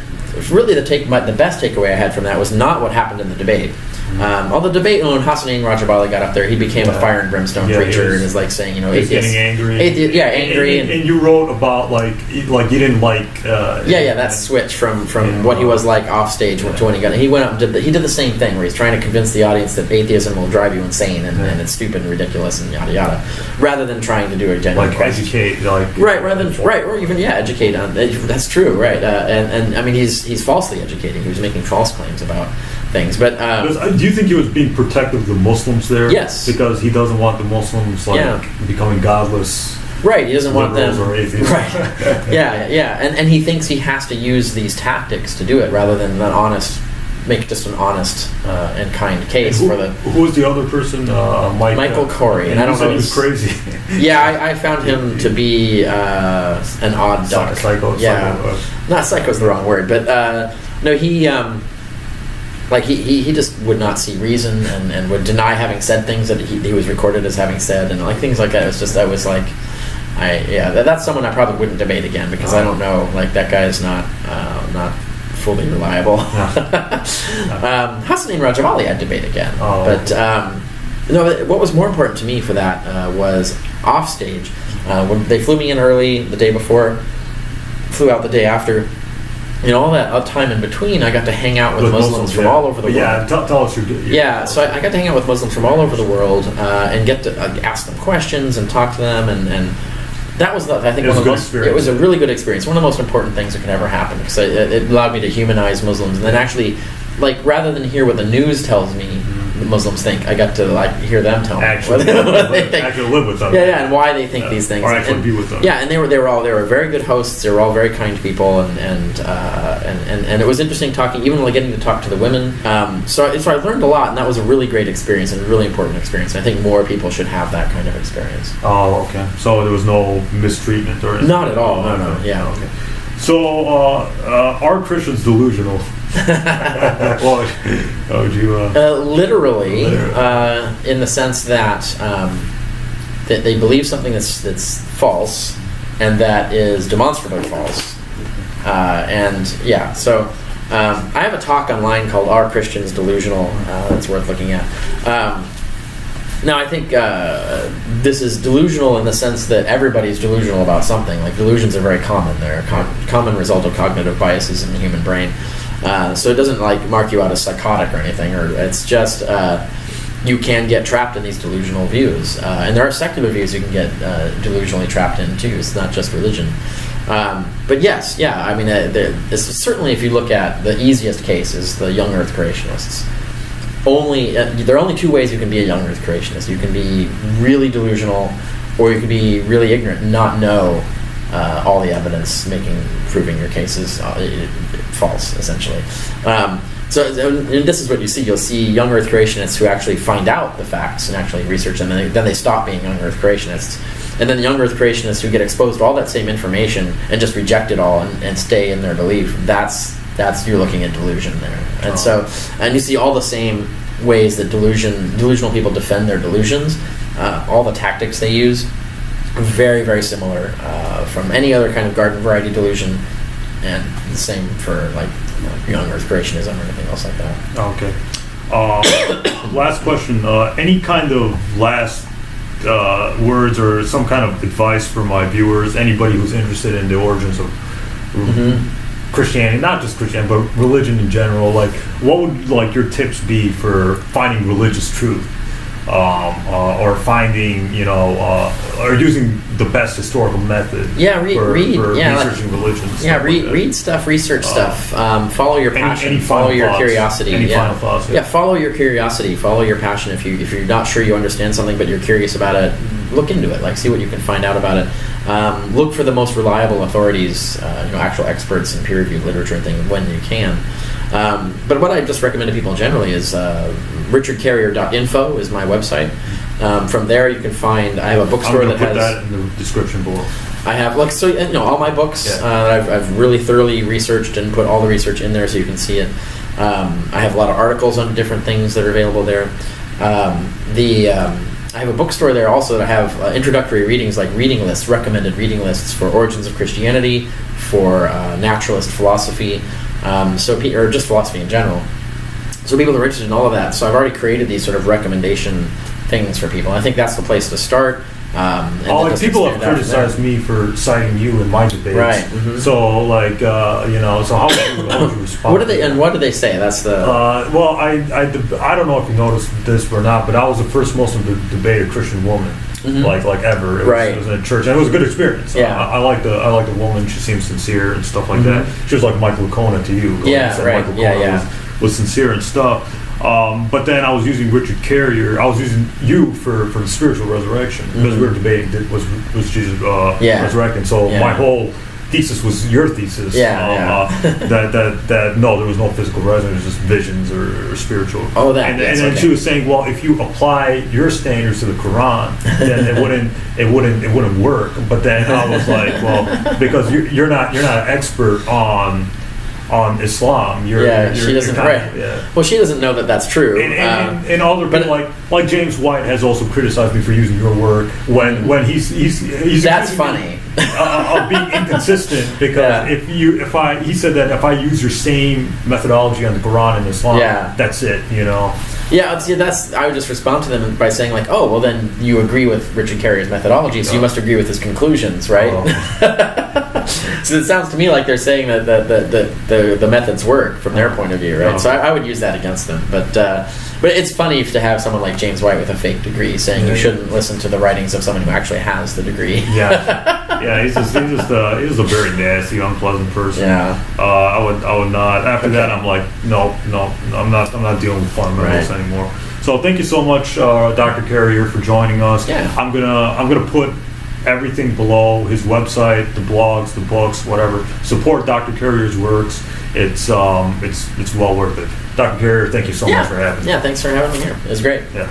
[SPEAKER 2] really, the best takeaway I had from that was not what happened in the debate. Although the debate, when Hassanin Rajabali got up there, he became a fire and brimstone preacher and is like saying, you know,
[SPEAKER 1] he's getting angry.
[SPEAKER 2] Angry.
[SPEAKER 1] And you wrote about like you didn't like.
[SPEAKER 2] That switch from what he was like off stage to when he went up and did the same thing where he's trying to convince the audience that atheism will drive you insane and it's stupid and ridiculous and yada yada, rather than trying to do a genuine
[SPEAKER 1] educate,
[SPEAKER 2] or even educate on. That's true, right? And I mean he's falsely educating. He was making false claims about things, but
[SPEAKER 1] do you think he was being protective of the Muslims there?
[SPEAKER 2] Yes,
[SPEAKER 1] because he doesn't want the Muslims becoming godless.
[SPEAKER 2] Right, he doesn't want them.
[SPEAKER 1] Or atheists.
[SPEAKER 2] Right, and he thinks he has to use these tactics to do it rather than make just an honest and kind case for the.
[SPEAKER 1] Who was the other person?
[SPEAKER 2] Michael Corey, and I don't know.
[SPEAKER 1] He was crazy.
[SPEAKER 2] I found him to be an odd duck.
[SPEAKER 1] Psycho.
[SPEAKER 2] Not psycho is the wrong word, but no, he. He just would not see reason and would deny having said things that he was recorded as having said, and like things like that. That's someone I probably wouldn't debate again because I don't know, like that guy is not fully reliable. Hassanin Rajabali I'd debate again, but what was more important to me for that was off stage. When they flew me in early the day before, flew out the day after. All that time in between, I got to hang out with Muslims from all over the world.
[SPEAKER 1] Yeah, tell us your.
[SPEAKER 2] So I got to hang out with Muslims from all over the world and get to ask them questions and talk to them, and that was, I think, one of the most. It was a really good experience. One of the most important things that could ever happen because it allowed me to humanize Muslims, and then actually, rather than hear what the news tells me. The Muslims think I got to hear them tell me
[SPEAKER 1] what they think. Actually live with them.
[SPEAKER 2] And why they think these things.
[SPEAKER 1] Or actually be with them.
[SPEAKER 2] Yeah, and they were very good hosts. They were all very kind people, and it was interesting talking, even getting to talk to the women. So I learned a lot, and that was a really great experience and a really important experience. I think more people should have that kind of experience.
[SPEAKER 1] Oh, okay. So there was no mistreatment or anything?
[SPEAKER 2] Not at all. No. Yeah.
[SPEAKER 1] Okay. So are Christians delusional?
[SPEAKER 2] Literally, in the sense that they believe something that's false and that is demonstrably false. So I have a talk online called "Are Christians Delusional?" That's worth looking at. Now, I think this is delusional in the sense that everybody's delusional about something. Like, delusions are very common. They're a common result of cognitive biases in the human brain. So it doesn't, mark you out as psychotic or anything. Or it's just you can get trapped in these delusional views. And there are secular views you can get delusionally trapped in, too. It's not just religion. But yes, I mean, certainly if you look at the easiest case is the young Earth creationists. There are only two ways you can be a young Earth creationist. You can be really delusional, or you can be really ignorant and not know all the evidence proving your case is false, essentially. And this is what you see. You'll see young Earth creationists who actually find out the facts and actually research them, and then they stop being young Earth creationists. And then the young Earth creationists who get exposed to all that same information and just reject it all and stay in their belief, that's you're looking at delusion there. And and you see all the same ways that delusional people defend their delusions, all the tactics they use, very, very similar from any other kind of garden variety delusion, and the same for young Earth creationism or anything else like that.
[SPEAKER 1] Okay. Last question. Any kind of last words or some kind of advice for my viewers, anybody who's interested in the origins of Christianity, not just Christianity, but religion in general? What would your tips be for finding religious truth, or finding, or using the best historical method?
[SPEAKER 2] Read
[SPEAKER 1] researching religions.
[SPEAKER 2] Read stuff, research stuff. Follow your passion.
[SPEAKER 1] Follow
[SPEAKER 2] your curiosity.
[SPEAKER 1] Final thoughts?
[SPEAKER 2] Follow your curiosity. Follow your passion. If you're not sure you understand something, but you're curious about it, look into it. See what you can find out about it. Look for the most reliable authorities, actual experts in peer-reviewed literature and things when you can. But what I just recommend to people generally is richardcarrier.info is my website. From there you can find, I have a bookstore that has...
[SPEAKER 1] I'll put that in the description below.
[SPEAKER 2] I have, all my books I've really thoroughly researched and put all the research in there so you can see it. I have a lot of articles on different things that are available there. I have a bookstore there also that have introductory readings, like reading lists, recommended reading lists for Origins of Christianity, for naturalist philosophy, or just philosophy in general. So people are interested in all of that. So I've already created these sort of recommendation things for people. I think that's the place to start.
[SPEAKER 1] People have criticized me for citing you in my debates.
[SPEAKER 2] Right. Mm-hmm.
[SPEAKER 1] So, so how would you respond?
[SPEAKER 2] What do they say? That's the.
[SPEAKER 1] Well, I don't know if you noticed this or not, but I was the first Muslim to debate a Christian woman,
[SPEAKER 2] mm-hmm.
[SPEAKER 1] like ever. It was in a church, and it was a good experience.
[SPEAKER 2] Yeah.
[SPEAKER 1] I like the woman. She seems sincere and stuff like
[SPEAKER 2] mm-hmm.
[SPEAKER 1] that. She was like Michael Licona to you.
[SPEAKER 2] Right.
[SPEAKER 1] Michael was sincere and stuff. But then I was using Richard Carrier. I was using you for the spiritual resurrection because
[SPEAKER 2] mm-hmm.
[SPEAKER 1] we were debating was Jesus resurrected. So my whole thesis was your thesis. That no, there was no physical resurrection. It was just visions or spiritual.
[SPEAKER 2] Oh,
[SPEAKER 1] and then she was saying, well, if you apply your standards to the Quran, then it wouldn't work. But then I was like, well, because you're not an expert on Islam.
[SPEAKER 2] She doesn't. Well, she doesn't know that that's true.
[SPEAKER 1] And other people like James White has also criticized me for using your work when he's
[SPEAKER 2] that's funny.
[SPEAKER 1] Of being inconsistent because he said that if I use your same methodology on the Quran and Islam, that's it.
[SPEAKER 2] I would just respond to them by saying like, oh, well then you agree with Richard Carrier's methodology, so you must agree with his conclusions, right? So it sounds to me like they're saying that the methods work from their point of view, right? So I would use that against them, but it's funny to have someone like James White with a fake degree saying you shouldn't listen to the writings of someone who actually has the degree.
[SPEAKER 1] He's just a very nasty, unpleasant person. I would not. After that, I'm like, no, I'm not dealing with fundamentals anymore. So thank you so much, Dr. Carrier, for joining us. I'm gonna put everything below: his website, the blogs, the books, whatever. Support Dr. Carrier's works. It's well worth it. Dr. Carrier, thank you so much for having me.
[SPEAKER 2] Yeah, thanks for having me here. It was great.
[SPEAKER 1] Yeah.